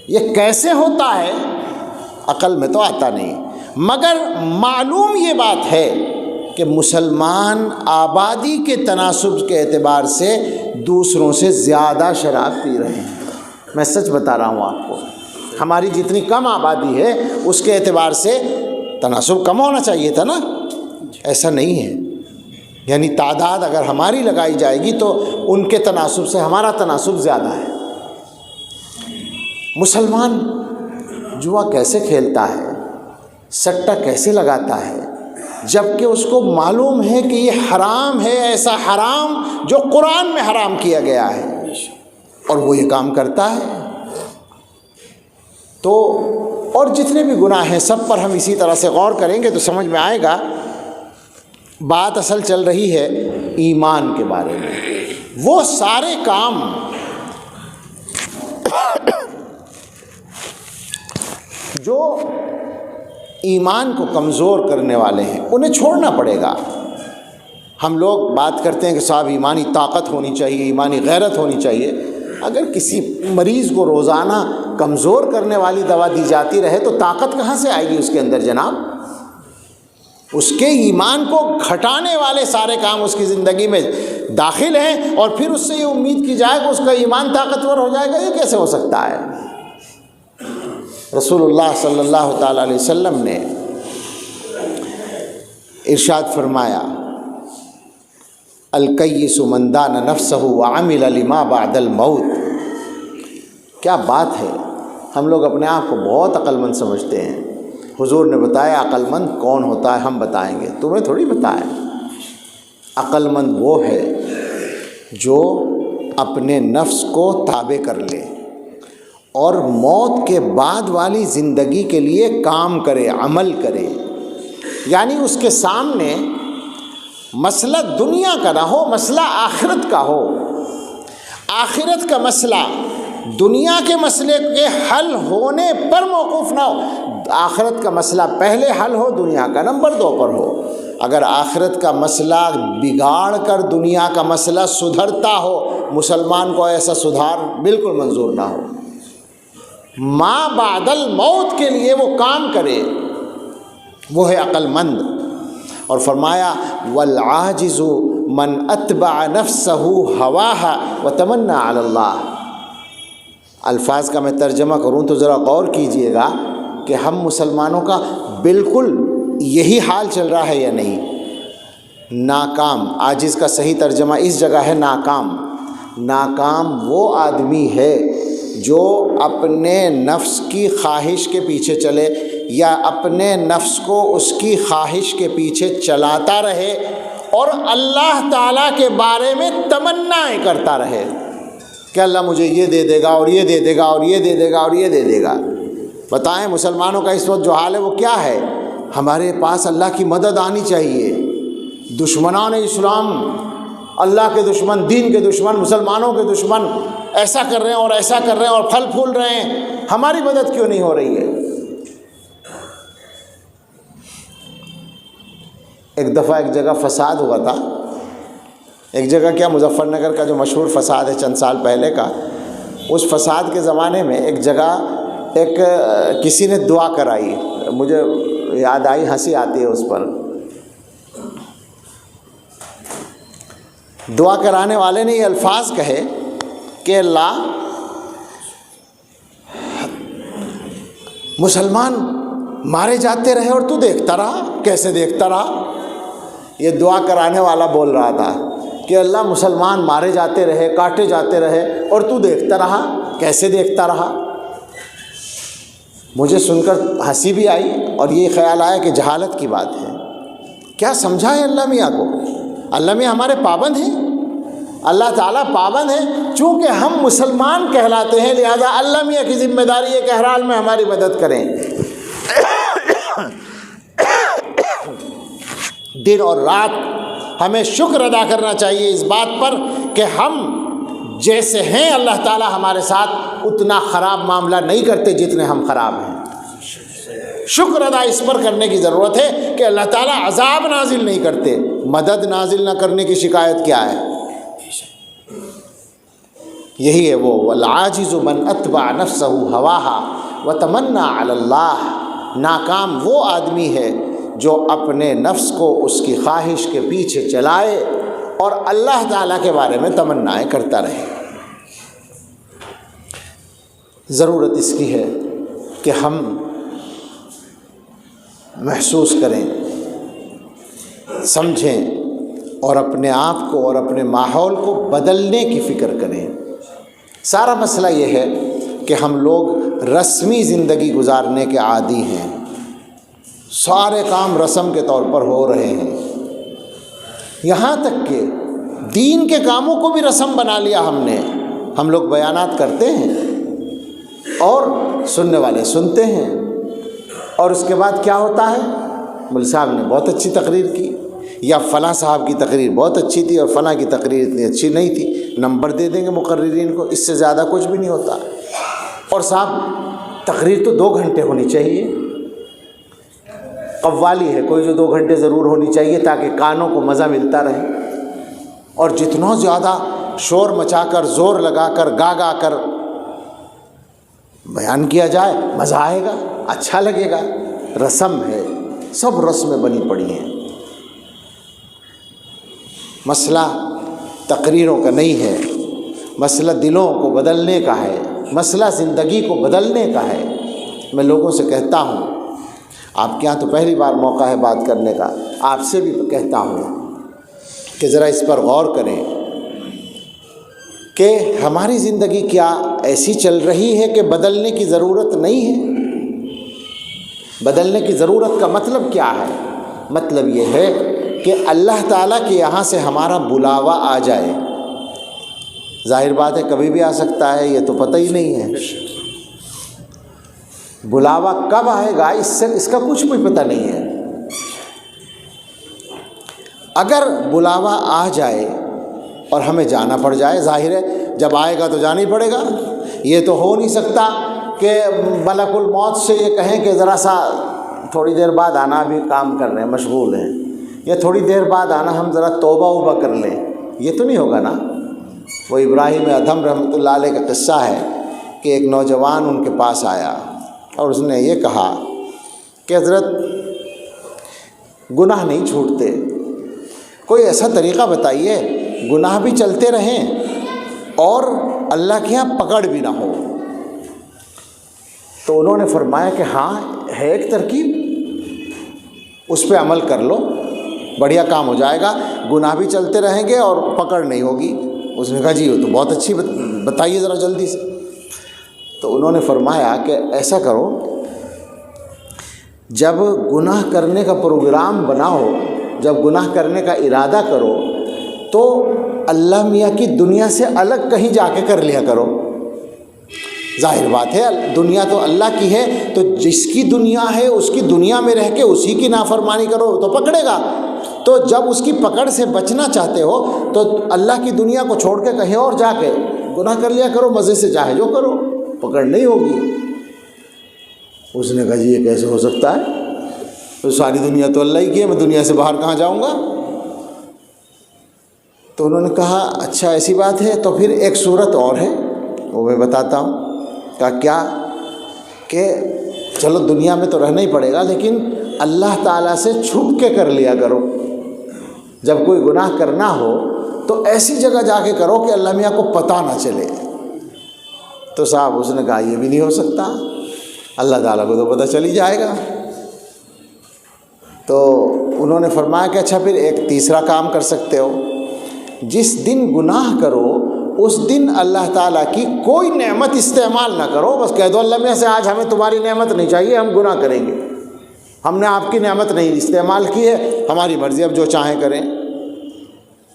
یہ کیسے ہوتا ہے عقل میں تو آتا نہیں، مگر معلوم یہ بات ہے کہ مسلمان آبادی کے تناسب کے اعتبار سے دوسروں سے زیادہ شراب پی رہے ہیں۔ میں سچ بتا رہا ہوں آپ کو، ہماری جتنی کم آبادی ہے اس کے اعتبار سے تناسب کم ہونا چاہیے تھا نا، ایسا نہیں ہے۔ یعنی تعداد اگر ہماری لگائی جائے گی تو ان کے تناسب سے ہمارا تناسب زیادہ ہے۔ مسلمان جوا کیسے کھیلتا ہے، سٹہ کیسے لگاتا ہے، جبکہ اس کو معلوم ہے کہ یہ حرام ہے، ایسا حرام جو قرآن میں حرام کیا گیا ہے، اور وہ یہ کام کرتا ہے۔ تو اور جتنے بھی گناہ ہیں سب پر ہم اسی طرح سے غور کریں گے تو سمجھ میں آئے گا۔ بات اصل چل رہی ہے ایمان کے بارے میں۔ وہ سارے کام جو ایمان کو کمزور کرنے والے ہیں انہیں چھوڑنا پڑے گا۔ ہم لوگ بات کرتے ہیں کہ صاحب ایمانی طاقت ہونی چاہیے، ایمانی غیرت ہونی چاہیے۔ اگر کسی مریض کو روزانہ کمزور کرنے والی دوا دی جاتی رہے تو طاقت کہاں سے آئے گی اس کے اندر جناب؟ اس کے ایمان کو گھٹانے والے سارے کام اس کی زندگی میں داخل ہیں، اور پھر اس سے یہ امید کی جائے کہ اس کا ایمان طاقتور ہو جائے گا، یہ کیسے ہو سکتا ہے؟ رسول اللہ صلی اللہ تعالیٰ علیہ وسلم نے ارشاد فرمایا، الکیس من دان نفسہ وعمل لما بعد الموت۔ کیا بات ہے، ہم لوگ اپنے آپ کو بہت عقل مند سمجھتے ہیں۔ حضور نے بتایا عقل مند کون ہوتا ہے، ہم بتائیں گے، تمہیں تھوڑی بتایا۔ عقل مند وہ ہے جو اپنے نفس کو تابع کر لے اور موت کے بعد والی زندگی کے لیے کام کرے، عمل کرے۔ یعنی اس کے سامنے مسئلہ دنیا کا نہ ہو، مسئلہ آخرت کا ہو۔ آخرت کا مسئلہ دنیا کے مسئلے کے حل ہونے پر موقوف نہ ہو۔ آخرت کا مسئلہ پہلے حل ہو، دنیا کا نمبر 2 پر ہو۔ اگر آخرت کا مسئلہ بگاڑ کر دنیا کا مسئلہ سدھرتا ہو، مسلمان کو ایسا سدھار بالکل منظور نہ ہو۔ ما بعد الموت کے لیے وہ کام کرے، وہ ہے عقل مند۔ اور فرمایا والعاجز من اتبع نفسہ ہواها وتمنى علی اللہ۔ الفاظ کا میں ترجمہ کروں تو ذرا غور کیجئے گا کہ ہم مسلمانوں کا بالکل یہی حال چل رہا ہے یا نہیں؟ ناکام، عاجز کا صحیح ترجمہ اس جگہ ہے ناکام۔ ناکام وہ آدمی ہے جو اپنے نفس کی خواہش کے پیچھے چلے، یا اپنے نفس کو اس کی خواہش کے پیچھے چلاتا رہے اور اللہ تعالیٰ کے بارے میں تمنائیں کرتا رہے کہ اللہ مجھے یہ دے دے گا اور یہ دے دے گا اور یہ دے دے گا اور یہ دے دے گا۔ بتائیں مسلمانوں کا اس وقت جو حال ہے وہ کیا ہے؟ ہمارے پاس اللہ کی مدد آنی چاہیے۔ دشمنان اسلام، اللہ کے دشمن، دین کے دشمن، مسلمانوں کے دشمن ایسا کر رہے ہیں اور ایسا کر رہے ہیں اور پھل پھول رہے ہیں، ہماری مدد کیوں نہیں ہو رہی ہے؟ ایک دفعہ ایک جگہ فساد ہوا تھا، ایک جگہ کیا مظفر نگر کا جو مشہور فساد ہے چند سال پہلے کا، اس فساد کے زمانے میں ایک جگہ ایک کسی نے دعا کرائی، مجھے یاد آئی، ہنسی آتی ہے اس پر۔ دعا کرانے والے نے یہ الفاظ کہے کہ اللہ مسلمان مارے جاتے رہے اور تو دیکھتا رہا۔ کیسے دیکھتا رہا؟ یہ دعا کرانے والا بول رہا تھا کہ اللہ مسلمان مارے جاتے رہے، کاٹے جاتے رہے اور تو دیکھتا رہا۔ کیسے دیکھتا رہا؟ مجھے سن کر ہنسی بھی آئی اور یہ خیال آیا کہ جہالت کی بات ہے۔ کیا سمجھا ہے اللہ میاں کو؟ اللہ میاں ہمارے پابند ہیں، اللہ تعالیٰ پابند ہے، چونکہ ہم مسلمان کہلاتے ہیں لہذا اللہ میاں کی ذمہ داری ہے کہ ہر حال میں ہماری مدد کریں۔ دن اور رات ہمیں شکر ادا کرنا چاہیے اس بات پر کہ ہم جیسے ہیں اللہ تعالیٰ ہمارے ساتھ اتنا خراب معاملہ نہیں کرتے جتنے ہم خراب ہیں۔ شکر ادا اس پر کرنے کی ضرورت ہے کہ اللہ تعالیٰ عذاب نازل نہیں کرتے، مدد نازل نہ کرنے کی شکایت کیا ہے؟ یہی ہے وہ والعاجز من اتبع نفسہ ہواہا وتمنی علی اللہ، ناکام وہ آدمی ہے جو اپنے نفس کو اس کی خواہش کے پیچھے چلائے اور اللہ تعالیٰ کے بارے میں تمنائیں کرتا رہے۔ ضرورت اس کی ہے کہ ہم محسوس کریں، سمجھیں اور اپنے آپ کو اور اپنے ماحول کو بدلنے کی فکر کریں۔ سارا مسئلہ یہ ہے کہ ہم لوگ رسمی زندگی گزارنے کے عادی ہیں، سارے کام رسم کے طور پر ہو رہے ہیں، یہاں تک کہ دین کے کاموں کو بھی رسم بنا لیا ہم نے۔ ہم لوگ بیانات کرتے ہیں اور سننے والے سنتے ہیں، اور اس کے بعد کیا ہوتا ہے؟ مول صاحب نے بہت اچھی تقریر کی، یا فلاں صاحب کی تقریر بہت اچھی تھی اور فلاں کی تقریر اتنی اچھی نہیں تھی، نمبر دے دیں گے مقررین کو، اس سے زیادہ کچھ بھی نہیں ہوتا۔ اور صاحب تقریر تو 2 گھنٹے ہونی چاہیے، قوالی ہے کوئی جو 2 گھنٹے ضرور ہونی چاہیے تاکہ کانوں کو مزہ ملتا رہے، اور جتنا زیادہ شور مچا کر زور لگا کر گا کر بیان کیا جائے مزہ آئے گا، اچھا لگے گا۔ رسم ہے، سب رسمیں بنی پڑی ہیں۔ مسئلہ تقریروں کا نہیں ہے، مسئلہ دلوں کو بدلنے کا ہے، مسئلہ زندگی کو بدلنے کا ہے۔ میں لوگوں سے کہتا ہوں، آپ کے یہاں تو پہلی بار موقع ہے بات کرنے کا، آپ سے بھی کہتا ہوں کہ ذرا اس پر غور کریں کہ ہماری زندگی کیا ایسی چل رہی ہے کہ بدلنے کی ضرورت نہیں ہے؟ بدلنے کی ضرورت کا مطلب کیا ہے؟ مطلب یہ ہے کہ اللہ تعالیٰ کے یہاں سے ہمارا بلاوا آ جائے۔ ظاہر بات ہے کبھی بھی آ سکتا ہے، یہ تو پتہ ہی نہیں ہے بلاوا کب آئے گا، اس کا کچھ بھی پتہ نہیں ہے۔ اگر بلاوا آ جائے اور ہمیں جانا پڑ جائے، ظاہر ہے جب آئے گا تو جانا ہی پڑے گا۔ یہ تو ہو نہیں سکتا کہ ملک الموت سے یہ کہیں کہ ذرا سا تھوڑی دیر بعد آنا، بھی کام کر رہے ہیں مشغول ہیں، یا تھوڑی دیر بعد آنا ہم ذرا توبہ کر لیں، یہ تو نہیں ہوگا نا۔ وہ ابراہیم ادھم رحمۃ اللہ علیہ کا قصہ ہے کہ ایک نوجوان ان کے پاس آیا اور اس نے یہ کہا کہ حضرت گناہ نہیں چھوٹتے، کوئی ایسا طریقہ بتائیے گناہ بھی چلتے رہیں اور اللہ کے یہاں پکڑ بھی نہ ہو۔ تو انہوں نے فرمایا کہ ہاں ہے ایک ترکیب، اس پہ عمل کر لو، بڑھیا کام ہو جائے گا، گناہ بھی چلتے رہیں گے اور پکڑ نہیں ہوگی۔ اس نے کہا جی وہ تو بہت اچھی بتائیے ذرا جلدی سے۔ تو انہوں نے فرمایا کہ ایسا کرو، جب گناہ کرنے کا پروگرام بناؤ، جب گناہ کرنے کا ارادہ کرو تو اللہ میاں کی دنیا سے الگ کہیں جا کے کر لیا کرو۔ ظاہر بات ہے دنیا تو اللہ کی ہے، تو جس کی دنیا ہے اس کی دنیا میں رہ کے اسی کی نافرمانی کرو تو پکڑے گا۔ تو جب اس کی پکڑ سے بچنا چاہتے ہو تو اللہ کی دنیا کو چھوڑ کے کہیں اور جا کے گناہ کر لیا کرو، مزے سے چاہے جو کرو، پکڑ نہیں ہوگی۔ اس نے کہا جی یہ کیسے ہو سکتا ہے، تو ساری دنیا تو اللہ ہی کی ہے، میں دنیا سے باہر کہاں جاؤں گا؟ تو انہوں نے کہا اچھا ایسی بات ہے، تو پھر ایک صورت اور ہے وہ میں بتاتا ہوں۔ کہا کیا؟ کہ چلو دنیا میں تو رہنا ہی پڑے گا، لیکن اللہ تعالیٰ سے چھپ کے کر لیا کرو۔ جب کوئی گناہ کرنا ہو تو ایسی جگہ جا کے کرو کہ اللہ میاں کو پتہ نہ چلے۔ تو صاحب اس نے کہا یہ بھی نہیں ہو سکتا، اللہ تعالیٰ کو تو پتہ چل ہی جائے گا۔ تو انہوں نے فرمایا کہ اچھا پھر ایک تیسرا کام کر سکتے ہو، جس دن گناہ کرو اس دن اللہ تعالیٰ کی کوئی نعمت استعمال نہ کرو، بس کہہ دو اللہ میاں سے آج ہمیں تمہاری نعمت نہیں چاہیے، ہم گناہ کریں گے، ہم نے آپ کی نعمت نہیں استعمال کی ہے، ہماری مرضی اب جو چاہیں کریں۔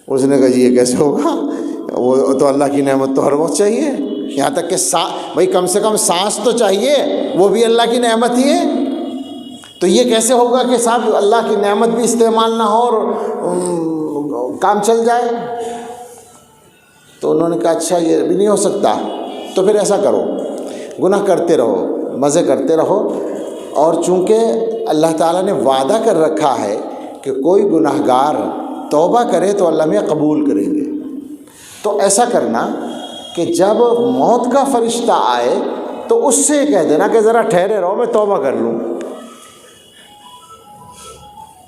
اس نے کہا جی یہ کیسے ہوگا، وہ تو اللہ کی نعمت تو ہر وقت چاہیے، یہاں تک کہ بھائی کم سے کم سانس تو چاہیے، وہ بھی اللہ کی نعمت ہی ہے۔ تو یہ کیسے ہوگا کہ صاحب اللہ کی نعمت بھی استعمال نہ ہو اور کام چل جائے؟ تو انہوں نے کہا اچھا یہ بھی نہیں ہو سکتا، تو پھر ایسا کرو، گناہ کرتے رہو، مزے کرتے رہو، اور چونکہ اللہ تعالیٰ نے وعدہ کر رکھا ہے کہ کوئی گناہ گار توبہ کرے تو اللہ میاں قبول کریں گے، تو ایسا کرنا کہ جب موت کا فرشتہ آئے تو اس سے کہہ دینا کہ ذرا ٹھہرے رہو میں توبہ کر لوں۔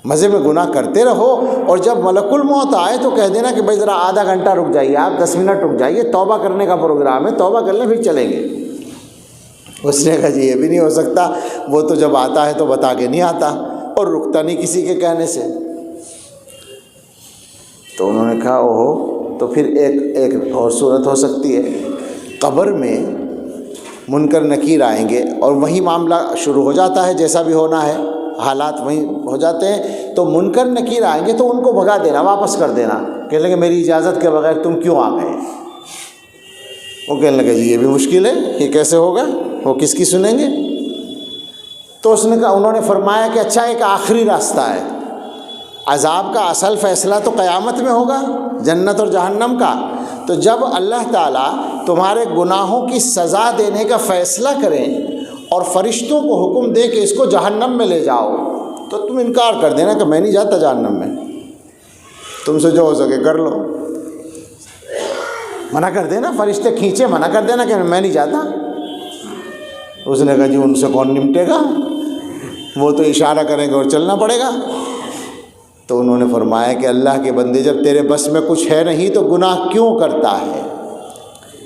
مزے میں گناہ کرتے رہو، اور جب ملک الموت آئے تو کہہ دینا کہ بھائی ذرا آدھا گھنٹہ رک جائیے، آپ 10 منٹ رک جائیے، توبہ کرنے کا پروگرام ہے، توبہ کر لیں پھر چلیں گے۔ اس نے کہا جی یہ بھی نہیں ہو سکتا، وہ تو جب آتا ہے تو بتا کے نہیں آتا اور رکتا نہیں کسی کے کہنے سے۔ تو انہوں نے کہا اوہو، تو پھر ایک اور صورت ہو سکتی ہے، قبر میں منکر نکیر آئیں گے اور وہی معاملہ شروع ہو جاتا ہے، جیسا بھی ہونا ہے حالات وہیں ہو جاتے ہیں، تو منکر نکیر آئیں گے تو ان کو بھگا دینا، واپس کر دینا، کہنے لگے میری اجازت کے بغیر تم کیوں آ گئے؟ وہ کہنے لگے جی یہ بھی مشکل ہے، یہ کیسے ہوگا، وہ کس کی سنیں گے؟ تو اس نے کہا، انہوں نے فرمایا کہ اچھا ایک آخری راستہ ہے، عذاب کا اصل فیصلہ تو قیامت میں ہوگا، جنت اور جہنم کا، تو جب اللہ تعالیٰ تمہارے گناہوں کی سزا دینے کا فیصلہ کریں اور فرشتوں کو حکم دے کہ اس کو جہنم میں لے جاؤ، تو تم انکار کر دینا کہ میں نہیں جاتا جہنم میں، تم سے جو ہو سکے کر لو، منع کر دینا، فرشتے کھینچے منع کر دینا کہ میں نہیں جاتا۔ اس نے کہا جی ان سے کون نمٹے گا، وہ تو اشارہ کریں گے اور چلنا پڑے گا۔ تو انہوں نے فرمایا کہ اللہ کے بندے جب تیرے بس میں کچھ ہے نہیں تو گناہ کیوں کرتا ہے؟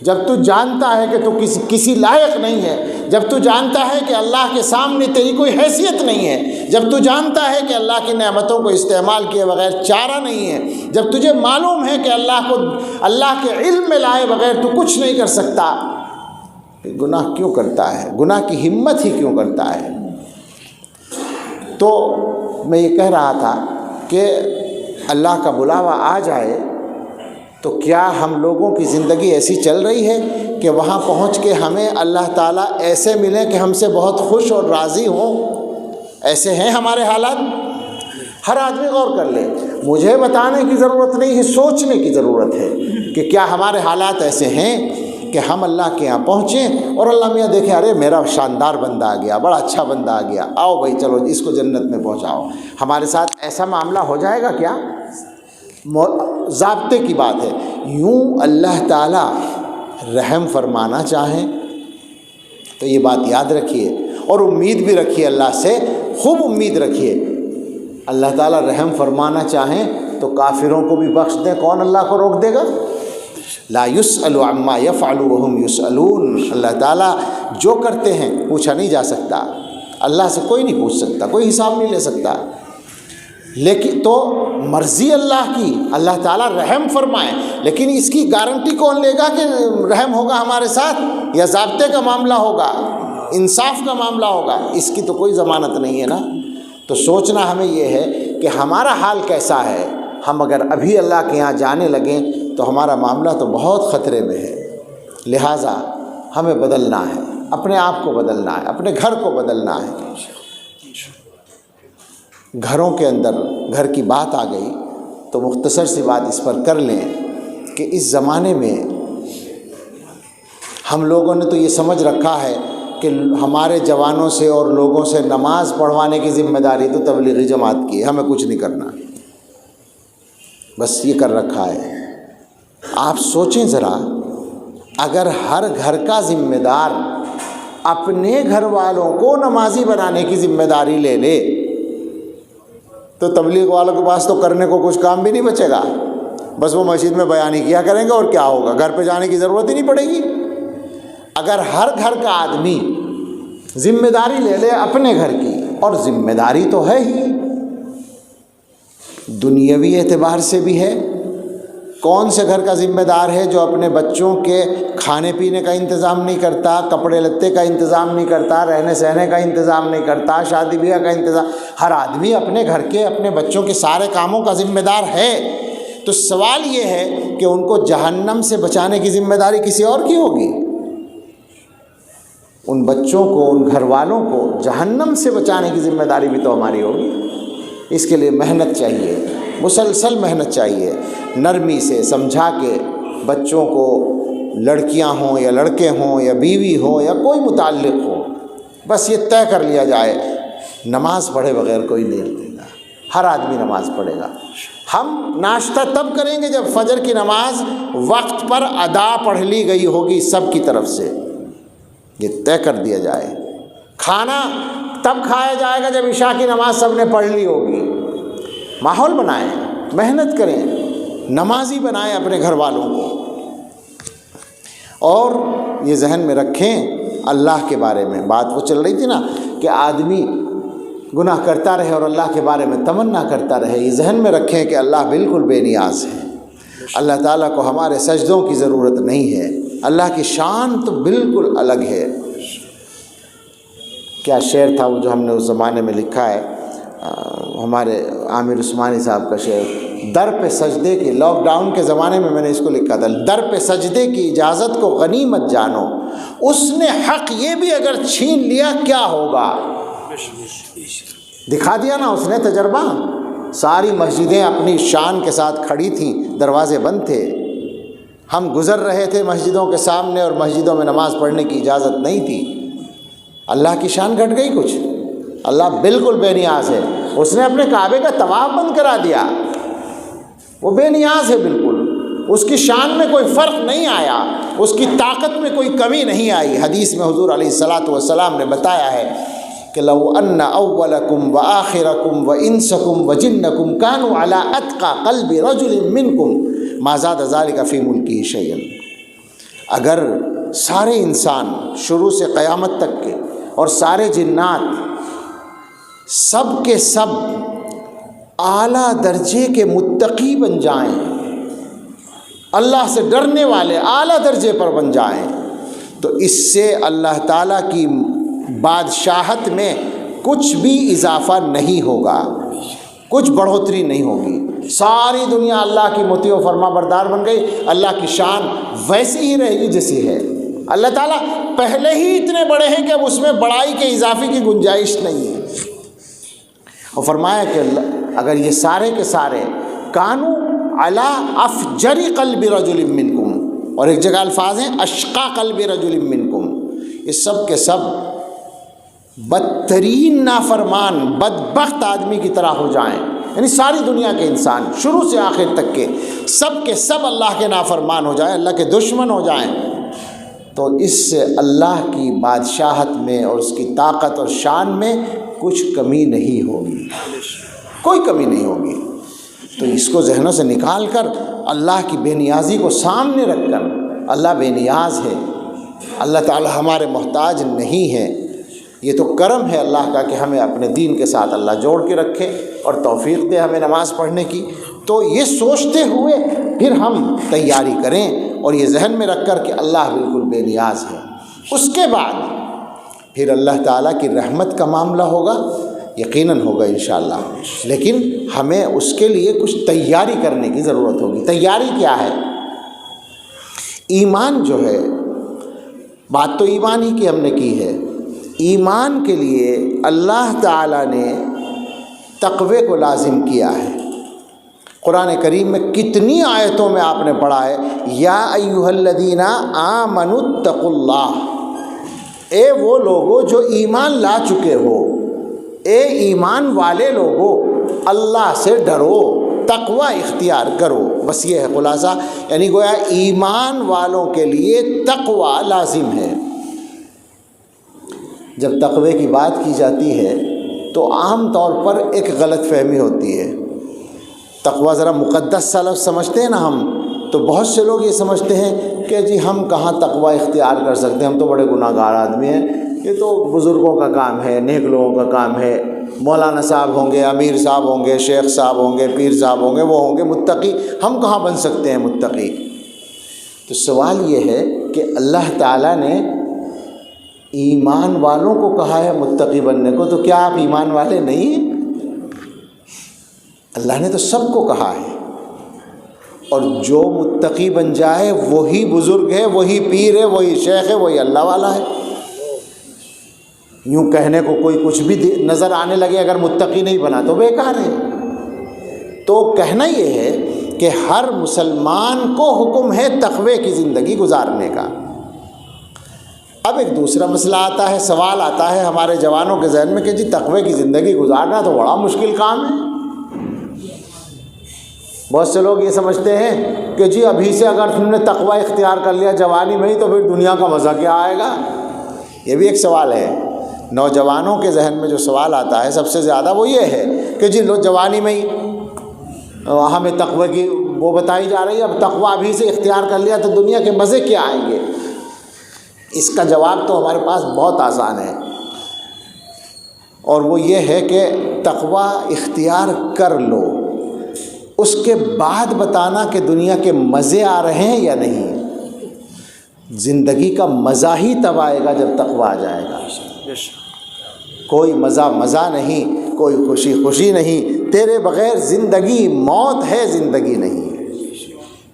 جب تو جانتا ہے کہ تو کسی لائق نہیں ہے، جب تو جانتا ہے کہ اللہ کے سامنے تیری کوئی حیثیت نہیں ہے، جب تو جانتا ہے کہ اللہ کی نعمتوں کو استعمال کیے بغیر چارہ نہیں ہے، جب تجھے معلوم ہے کہ اللہ کے علم میں لائے بغیر تو کچھ نہیں کر سکتا، گناہ کیوں کرتا ہے؟ گناہ کی ہمت ہی کیوں کرتا ہے؟ تو میں یہ کہہ رہا تھا کہ اللہ کا بلاوا آ جائے تو کیا ہم لوگوں کی زندگی ایسی چل رہی ہے کہ وہاں پہنچ کے ہمیں اللہ تعالیٰ ایسے ملیں کہ ہم سے بہت خوش اور راضی ہوں؟ ایسے ہیں ہمارے حالات؟ ہر آدمی غور کر لے، مجھے بتانے کی ضرورت نہیں ہے، سوچنے کی ضرورت ہے کہ کیا ہمارے حالات ایسے ہیں کہ ہم اللہ کے یہاں پہنچیں اور اللہ میاں دیکھیں ارے میرا شاندار بندہ آ گیا، بڑا اچھا بندہ آ گیا، آؤ بھائی چلو اس کو جنت میں پہنچاؤ۔ ہمارے ساتھ ایسا معاملہ ہو جائے گا کیا؟ ضابطے کی بات ہے۔ یوں اللہ تعالیٰ رحم فرمانا چاہیں تو یہ بات یاد رکھیے، اور امید بھی رکھیے، اللہ سے خوب امید رکھیے۔ اللہ تعالیٰ رحم فرمانا چاہیں تو کافروں کو بھی بخش دیں، کون اللہ کو روک دے گا؟ لا يسأل عما يفعل وهم يسألون، اللہ تعالیٰ جو کرتے ہیں پوچھا نہیں جا سکتا، اللہ سے کوئی نہیں پوچھ سکتا، کوئی حساب نہیں لے سکتا۔ لیکن تو مرضی اللہ کی، اللہ تعالیٰ رحم فرمائے، لیکن اس کی گارنٹی کون لے گا کہ رحم ہوگا ہمارے ساتھ، یا ضابطے کا معاملہ ہوگا، انصاف کا معاملہ ہوگا؟ اس کی تو کوئی ضمانت نہیں ہے نا۔ تو سوچنا ہمیں یہ ہے کہ ہمارا حال کیسا ہے، ہم اگر ابھی اللہ کے یہاں جانے لگیں تو ہمارا معاملہ تو بہت خطرے میں ہے، لہٰذا ہمیں بدلنا ہے، اپنے آپ کو بدلنا ہے، اپنے گھر کو بدلنا ہے۔ گھروں کے اندر گھر کی بات آ گئی تو مختصر سی بات اس پر کر لیں کہ اس زمانے میں ہم لوگوں نے تو یہ سمجھ رکھا ہے کہ ہمارے جوانوں سے اور لوگوں سے نماز پڑھوانے کی ذمہ داری تو تبلیغی جماعت کی ہے، ہمیں کچھ نہیں کرنا، بس یہ کر رکھا ہے۔ آپ سوچیں ذرا، اگر ہر گھر کا ذمہ دار اپنے گھر والوں کو نمازی بنانے کی ذمہ داری لے لے تو تبلیغ والوں کے پاس تو کرنے کو کچھ کام بھی نہیں بچے گا، بس وہ مسجد میں بیان ہی کیا کریں گے، اور کیا ہوگا، گھر پہ جانے کی ضرورت ہی نہیں پڑے گی۔ اگر ہر گھر کا آدمی ذمہ داری لے لے اپنے گھر کی، اور ذمہ داری تو ہے ہی، دنیاوی اعتبار سے بھی ہے، کون سے گھر کا ذمہ دار ہے جو اپنے بچوں کے کھانے پینے کا انتظام نہیں کرتا، کپڑے لتے کا انتظام نہیں کرتا، رہنے سہنے کا انتظام نہیں کرتا، شادی بیاہ کا انتظام؟ ہر آدمی اپنے گھر کے اپنے بچوں کے سارے کاموں کا ذمہ دار ہے۔ تو تو سوال یہ ہے کہ ان کو جہنم سے بچانے کی ذمہ داری کسی اور کی ہوگی؟ ان بچوں کو، ان گھر والوں کو جہنم سے بچانے کی ذمہ داری بھی تو ہماری ہوگی۔ اس کے لیے محنت چاہیے، مسلسل محنت چاہیے، نرمی سے سمجھا کے بچوں کو، لڑکیاں ہوں یا لڑکے ہوں یا بیوی ہوں یا کوئی متعلق ہو، بس یہ طے کر لیا جائے نماز پڑھے بغیر کوئی نہیں رہے گا، ہر آدمی نماز پڑھے گا۔ ہم ناشتہ تب کریں گے جب فجر کی نماز وقت پر ادا پڑھ لی گئی ہوگی سب کی طرف سے، یہ طے کر دیا جائے۔ کھانا تب کھایا جائے گا جب عشاء کی نماز سب نے پڑھ لی ہوگی۔ ماحول بنائیں، محنت کریں، نمازی بنائیں اپنے گھر والوں کو، اور یہ ذہن میں رکھیں اللہ کے بارے میں بات وہ چل رہی تھی نا کہ آدمی گناہ کرتا رہے اور اللہ کے بارے میں تمنا کرتا رہے، یہ ذہن میں رکھیں کہ اللہ بالکل بے نیاز ہے، اللہ تعالیٰ کو ہمارے سجدوں کی ضرورت نہیں ہے، اللہ کی شان تو بالکل الگ ہے۔ کیا شعر تھا وہ جو ہم نے اس زمانے میں لکھا ہے، ہمارے عامر عثمانی صاحب کا شعر، در پہ سجدے کی، لاک ڈاؤن کے زمانے میں نے اس کو لکھا تھا، در پہ سجدے کی اجازت کو غنیمت جانو، اس نے حق یہ بھی اگر چھین لیا کیا ہوگا۔ دکھا دیا نا اس نے تجربہ، ساری مسجدیں اپنی شان کے ساتھ کھڑی تھیں، دروازے بند تھے، ہم گزر رہے تھے مسجدوں کے سامنے اور مسجدوں میں نماز پڑھنے کی اجازت نہیں تھی، اللہ کی شان گھٹ گئی کچھ؟ اللہ بالکل بے نیاز ہے، اس نے اپنے کعبے کا طواف بند کرا دیا، وہ بے نیاز ہے بالکل، اس کی شان میں کوئی فرق نہیں آیا، اس کی طاقت میں کوئی کمی نہیں آئی۔ حدیث میں حضور علیہ الصلاۃ والسلام نے بتایا ہے کہ لو ان اولکم وآخرکم وانسکم وجنکم کانوا علی اتقى قلب رجل منکم ما زاد ذلک فی ملکہ شیئا، اگر سارے انسان شروع سے قیامت تک کے اور سارے جنات سب کے سب اعلیٰ درجے کے متقی بن جائیں، اللہ سے ڈرنے والے اعلیٰ درجے پر بن جائیں، تو اس سے اللہ تعالیٰ کی بادشاہت میں کچھ بھی اضافہ نہیں ہوگا، کچھ بڑھوتری نہیں ہوگی، ساری دنیا اللہ کی مطیع و فرما بردار بن گئی، اللہ کی شان ویسی ہی رہے گی جیسی ہے۔ اللہ تعالیٰ پہلے ہی اتنے بڑے ہیں کہ اب اس میں بڑائی کے اضافے کی گنجائش نہیں ہے۔ اور فرمایا کہ اگر یہ سارے کے سارے کانوا علی افجر قلب رجل منکم، اور ایک جگہ الفاظ ہیں اشقا قلب رجل منکم، یہ سب کے سب بدترین نافرمان بدبخت آدمی کی طرح ہو جائیں، یعنی ساری دنیا کے انسان شروع سے آخر تک کے سب اللہ کے نافرمان ہو جائیں، اللہ کے دشمن ہو جائیں، تو اس سے اللہ کی بادشاہت میں اور اس کی طاقت اور شان میں کچھ کمی نہیں ہوگی، کوئی کمی نہیں ہوگی۔ تو اس کو ذہنوں سے نکال کر اللہ کی بے نیازی کو سامنے رکھ کر، اللہ بے نیاز ہے، اللہ تعالی ہمارے محتاج نہیں ہے، یہ تو کرم ہے اللہ کا کہ ہمیں اپنے دین کے ساتھ اللہ جوڑ کے رکھے اور توفیق دے ہمیں نماز پڑھنے کی۔ تو یہ سوچتے ہوئے پھر ہم تیاری کریں اور یہ ذہن میں رکھ کر کہ اللہ بالکل بے نیاز ہے۔ اس کے بعد پھر اللہ تعالیٰ کی رحمت کا معاملہ ہوگا، یقیناً ہوگا انشاءاللہ، لیکن ہمیں اس کے لیے کچھ تیاری کرنے کی ضرورت ہوگی۔ تیاری کیا ہے؟ ایمان جو ہے، بات تو ایمان ہی کی ہم نے کی ہے، ایمان کے لیے اللہ تعالیٰ نے تقوی کو لازم کیا ہے۔ قرآن کریم میں کتنی آیتوں میں آپ نے پڑھا ہے، یا ایھا الذین آمنوا اتقوا اللہ، اے وہ لوگوں جو ایمان لا چکے ہو، اے ایمان والے لوگوں اللہ سے ڈرو، تقوی اختیار کرو، بس یہ ہے خلاصہ، یعنی گویا ایمان والوں کے لیے تقوی لازم ہے۔ جب تقوی کی بات کی جاتی ہے تو عام طور پر ایک غلط فہمی ہوتی ہے، تقوی ذرا مقدس سا لفظ سمجھتے ہیں نا ہم، تو بہت سے لوگ یہ سمجھتے ہیں کہ جی ہم کہاں تقوی اختیار کر سکتے ہیں، ہم تو بڑے گناہ گار آدمی ہیں، یہ تو بزرگوں کا کام ہے، نیک لوگوں کا کام ہے، مولانا صاحب ہوں گے، امیر صاحب ہوں گے، شیخ صاحب ہوں گے، پیر صاحب ہوں گے، وہ ہوں گے متقی، ہم کہاں بن سکتے ہیں متقی؟ تو سوال یہ ہے کہ اللہ تعالیٰ نے ایمان والوں کو کہا ہے متقی بننے کو، تو کیا آپ ایمان والے نہیں ہیں؟ اللہ نے تو سب کو کہا ہے، اور جو متقی بن جائے وہی بزرگ ہے، وہی پیر ہے، وہی شیخ ہے، وہی اللہ والا ہے۔ یوں کہنے کو کوئی کچھ بھی نظر آنے لگے، اگر متقی نہیں بنا تو بیکار ہے۔ تو کہنا یہ ہے کہ ہر مسلمان کو حکم ہے تقوی کی زندگی گزارنے کا۔ اب ایک دوسرا مسئلہ آتا ہے، سوال آتا ہے ہمارے جوانوں کے ذہن میں کہ جی تقوی کی زندگی گزارنا تو بڑا مشکل کام ہے۔ بہت سے لوگ یہ سمجھتے ہیں کہ جی ابھی سے اگر تم نے تقوی اختیار کر لیا جوانی میں ہی تو پھر دنیا کا مزہ کیا آئے گا۔ یہ بھی ایک سوال ہے نوجوانوں کے ذہن میں، جو سوال آتا ہے سب سے زیادہ وہ یہ ہے کہ جی لو جوانی میں ہی ہمیں تقوی کی وہ بتائی جا رہی ہے، اب تقوی ابھی سے اختیار کر لیا تو دنیا کے مزے کیا آئیں گے۔ اس کا جواب تو ہمارے پاس بہت آسان ہے، اور وہ یہ ہے کہ تقوی اختیار کر لو، اس کے بعد بتانا کہ دنیا کے مزے آ رہے ہیں یا نہیں۔ زندگی کا مزہ ہی تب آئے گا جب تقوی آ جائے گا۔ کوئی مزہ نہیں، کوئی خوشی نہیں، تیرے بغیر زندگی موت ہے، زندگی نہیں۔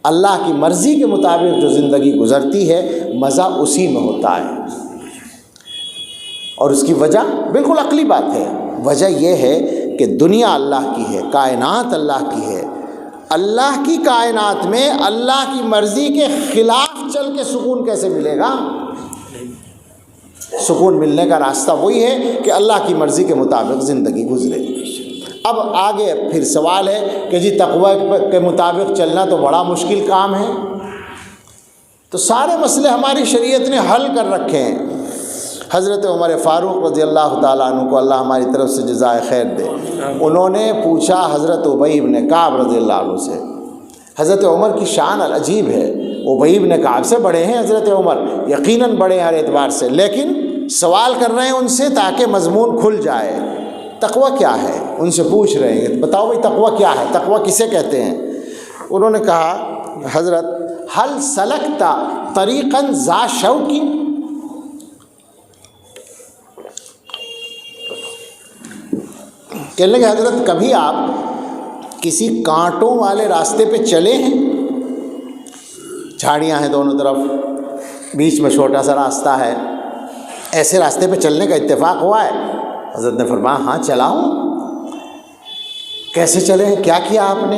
اللہ کی مرضی کے مطابق جو زندگی گزرتی ہے مزہ اسی میں ہوتا ہے۔ اور اس کی وجہ بالکل عقلی بات ہے، وجہ یہ ہے کہ دنیا اللہ کی ہے، کائنات اللہ کی ہے۔ اللہ کی کائنات میں اللہ کی مرضی کے خلاف چل کے سکون کیسے ملے گا؟ سکون ملنے کا راستہ وہی ہے کہ اللہ کی مرضی کے مطابق زندگی گزرے۔ اب آگے پھر سوال ہے کہ جی تقوی کے مطابق چلنا تو بڑا مشکل کام ہے۔ تو سارے مسئلے ہماری شریعت نے حل کر رکھے ہیں۔ حضرت عمر فاروق رضی اللہ تعالیٰ عنہ کو اللہ ہماری طرف سے جزائے خیر دے، انہوں نے پوچھا حضرت ابی بن کعب رضی اللہ عنہ سے۔ حضرت عمر کی شان عجیب ہے، ابی بن کعب سے بڑے ہیں حضرت عمر، یقیناً بڑے ہیں ہر اعتبار سے، لیکن سوال کر رہے ہیں ان سے تاکہ مضمون کھل جائے۔ تقوی کیا ہے ان سے پوچھ رہے ہیں، بتاؤ بھائی تقوی کیا ہے، تقوی کسے کہتے ہیں؟ انہوں نے کہا حضرت هل سلکت طریقا ذا شوک، کہنے لگے حضرت کبھی آپ کسی کانٹوں والے راستے پہ چلے ہیں؟ جھاڑیاں ہیں دونوں طرف، بیچ میں چھوٹا سا راستہ ہے، ایسے راستے پہ چلنے کا اتفاق ہوا ہے؟ حضرت نے فرمایا ہاں چلا ہوں۔ کیسے چلے ہیں، کیا کیا آپ نے؟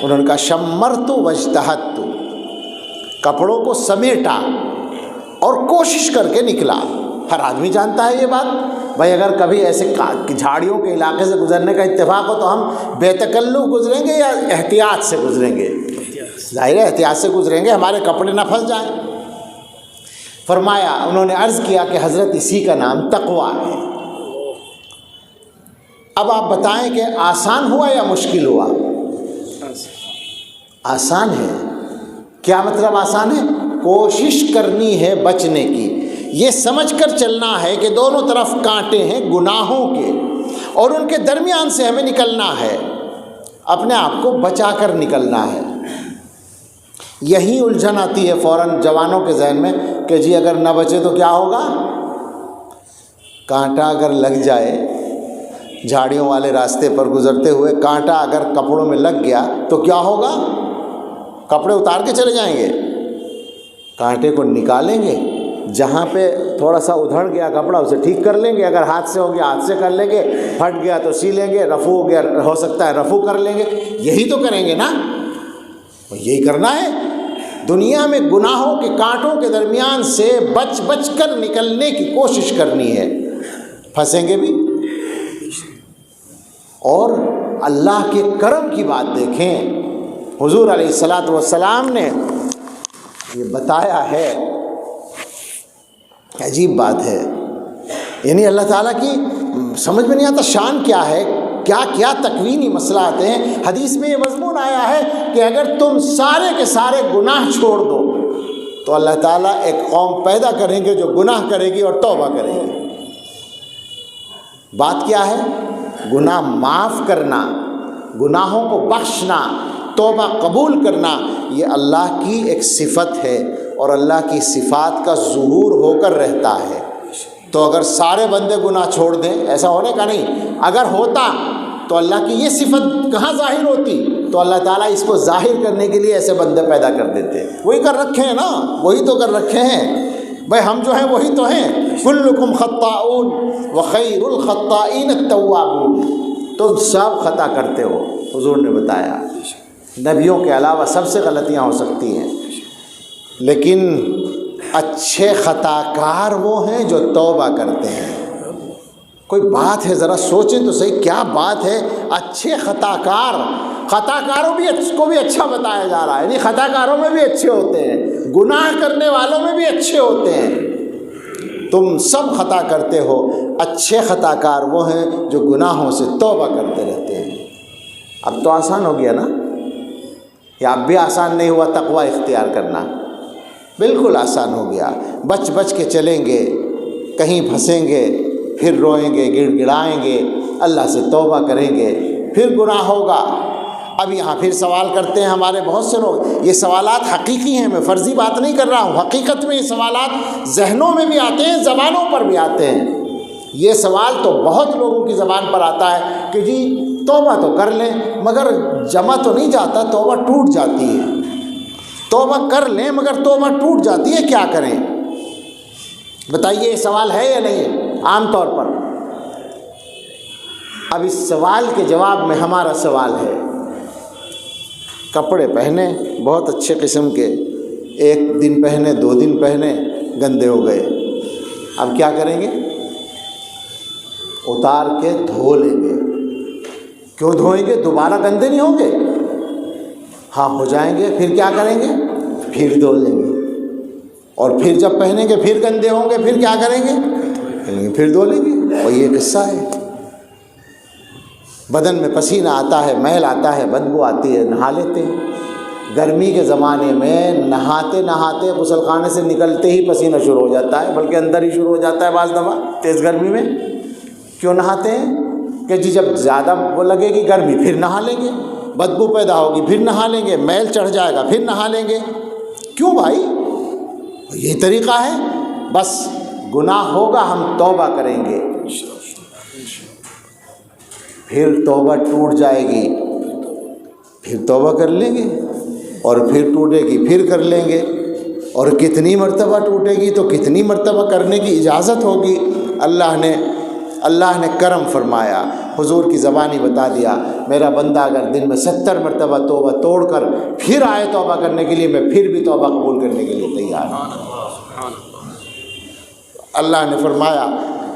انہوں نے کہا شمرت واجتہدت، کپڑوں کو سمیٹا اور کوشش کر کے نکلا۔ ہر آدمی جانتا ہے یہ بات، بھائی اگر کبھی ایسے جھاڑیوں کے علاقے سے گزرنے کا اتفاق ہو تو ہم بے تکلف گزریں گے یا احتیاط سے گزریں گے؟ ظاہر ہے احتیاط سے گزریں گے، ہمارے کپڑے نہ پھنس جائیں۔ فرمایا، انہوں نے عرض کیا کہ حضرت اسی کا نام تقویٰ ہے۔ اب آپ بتائیں کہ آسان ہوا یا مشکل ہوا؟ آسان ہے۔ کیا مطلب آسان ہے؟ کوشش کرنی ہے بچنے کی، یہ سمجھ کر چلنا ہے کہ دونوں طرف کانٹے ہیں گناہوں کے، اور ان کے درمیان سے ہمیں نکلنا ہے، اپنے آپ کو بچا کر نکلنا ہے۔ یہی الجھن آتی ہے فوراً جوانوں کے ذہن میں کہ جی اگر نہ بچے تو کیا ہوگا؟ کانٹا اگر لگ جائے، جھاڑیوں والے راستے پر گزرتے ہوئے کانٹا اگر کپڑوں میں لگ گیا تو کیا ہوگا؟ کپڑے اتار کے چلے جائیں گے؟ کانٹے کو نکالیں گے، جہاں پہ تھوڑا سا ادھڑ گیا کپڑا اسے ٹھیک کر لیں گے، اگر ہاتھ سے ہو گیا ہاتھ سے کر لیں گے، پھٹ گیا تو سی لیں گے، رفو ہو گیا ہو سکتا ہے رفو کر لیں گے۔ یہی تو کریں گے نا، یہی کرنا ہے۔ دنیا میں گناہوں کے کانٹوں کے درمیان سے بچ بچ کر نکلنے کی کوشش کرنی ہے، پھنسیں گے بھی۔ اور اللہ کے کرم کی بات دیکھیں، حضور علیہ الصلاۃ والسلام نے یہ بتایا ہے، عجیب بات ہے، یعنی اللہ تعالیٰ کی سمجھ میں نہیں آتا شان کیا ہے، کیا کیا تکوینی مسئلہ آتے ہیں۔ حدیث میں یہ مضمون آیا ہے کہ اگر تم سارے کے سارے گناہ چھوڑ دو تو اللہ تعالیٰ ایک قوم پیدا کریں گے جو گناہ کرے گی اور توبہ کرے گی۔ بات کیا ہے؟ گناہ معاف کرنا، گناہوں کو بخشنا، توبہ قبول کرنا، یہ اللہ کی ایک صفت ہے، اور اللہ کی صفات کا ظہور ہو کر رہتا ہے۔ تو اگر سارے بندے گناہ چھوڑ دیں، ایسا ہونے کا نہیں، اگر ہوتا تو اللہ کی یہ صفت کہاں ظاہر ہوتی؟ تو اللہ تعالیٰ اس کو ظاہر کرنے کے لیے ایسے بندے پیدا کر دیتے ہیں. وہی کر رکھے ہیں نا, وہی تو کر رکھے ہیں بھائی. ہم جو ہیں وہی تو ہیں. کلکم خطاؤن وخیر الخطائین التوابون. تم سب خطا کرتے ہو. حضور نے بتایا نبیوں کے علاوہ سب سے غلطیاں ہو سکتی ہیں, لیکن اچھے خطا کار وہ ہیں جو توبہ کرتے ہیں. کوئی بات ہے, ذرا سوچیں تو صحیح, کیا بات ہے. اچھے خطا کار, خطا کاروں کو بھی اچھا بتایا جا رہا ہے. نہیں, خطا کاروں میں بھی اچھے ہوتے ہیں, گناہ کرنے والوں میں بھی اچھے ہوتے ہیں. تم سب خطا کرتے ہو. اچھے خطا کار وہ ہیں جو گناہوں سے توبہ کرتے رہتے ہیں. اب تو آسان ہو گیا نا, یا اب بھی آسان نہیں ہوا تقوی اختیار کرنا؟ بالکل آسان ہو گیا. بچ بچ کے چلیں گے, کہیں پھنسیں گے, پھر روئیں گے, گڑ گڑائیں گے, اللہ سے توبہ کریں گے, پھر گناہ ہوگا. اب یہاں پھر سوال کرتے ہیں ہمارے بہت سے لوگ. یہ سوالات حقیقی ہیں, میں فرضی بات نہیں کر رہا ہوں. حقیقت میں یہ سوالات ذہنوں میں بھی آتے ہیں, زبانوں پر بھی آتے ہیں. یہ سوال تو بہت لوگوں کی زبان پر آتا ہے کہ جی توبہ تو کر لیں مگر جمع تو نہیں جاتا, توبہ ٹوٹ جاتی ہے. توبہ کر لیں مگر توبہ ٹوٹ جاتی ہے, کیا کریں؟ بتائیے, یہ سوال ہے یا نہیں عام طور پر؟ اب اس سوال کے جواب میں ہمارا سوال ہے, کپڑے پہنے بہت اچھے قسم کے, 1 دن پہنے, 2 دن پہنے, گندے ہو گئے. اب کیا کریں گے؟ اتار کے دھو لیں گے. کیوں دھوئیں گے؟ دوبارہ گندے نہیں ہوں گے؟ ہاں ہو جائیں گے. پھر کیا کریں گے؟ پھر دھو لیں گے. اور پھر جب پہنیں گے پھر گندے ہوں گے, پھر کیا کریں گے؟ پھر دھو لیں گے. اور یہ قصہ ہے. بدن میں پسینہ آتا ہے, میل آتا ہے, بدبو آتی ہے, نہا لیتے ہیں. گرمی کے زمانے میں نہاتے نہاتے غسل خانے سے نکلتے ہی پسینہ شروع ہو جاتا ہے, بلکہ اندر ہی شروع ہو جاتا ہے بعض دفعہ تیز گرمی میں. کیوں نہاتے ہیں؟ کہ جی جب زیادہ وہ لگے گی گرمی پھر نہا لیں گے, بدبو پیدا ہوگی پھر نہا لیں گے, میل چڑھ جائے گا پھر نہا لیں گے. کیوں بھائی؟ یہی طریقہ ہے. بس گناہ ہوگا ہم توبہ کریں گے, پھر توبہ ٹوٹ جائے گی, پھر توبہ کر لیں گے, اور پھر ٹوٹے گی پھر کر لیں گے. اور کتنی مرتبہ ٹوٹے گی تو کتنی مرتبہ کرنے کی اجازت ہوگی. اللہ نے کرم فرمایا, حضور کی زبانی بتا دیا, میرا بندہ اگر دن میں 70 مرتبہ توبہ توڑ کر پھر آئے توبہ کرنے کے لیے, میں پھر بھی توبہ قبول کرنے کے لیے تیار ہوں. اللہ نے فرمایا,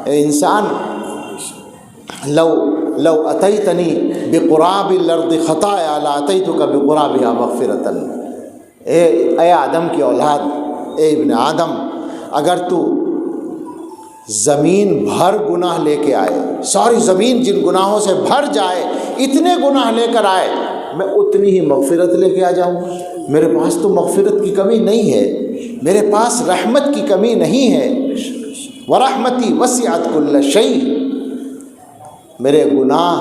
اے انسان, لو اتیتنی بقراب الارض خطایا لاتیتک بقرابها مغفرۃ. اے آدم کی اولاد, اے ابن آدم, اگر تو زمین بھر گناہ لے کے آئے, ساری زمین جن گناہوں سے بھر جائے, اتنے گناہ لے کر آئے, میں اتنی ہی مغفرت لے کے آ جاؤں. میرے پاس تو مغفرت کی کمی نہیں ہے, میرے پاس رحمت کی کمی نہیں ہے. ورحمتی وسعت کل شیء. میرے گناہ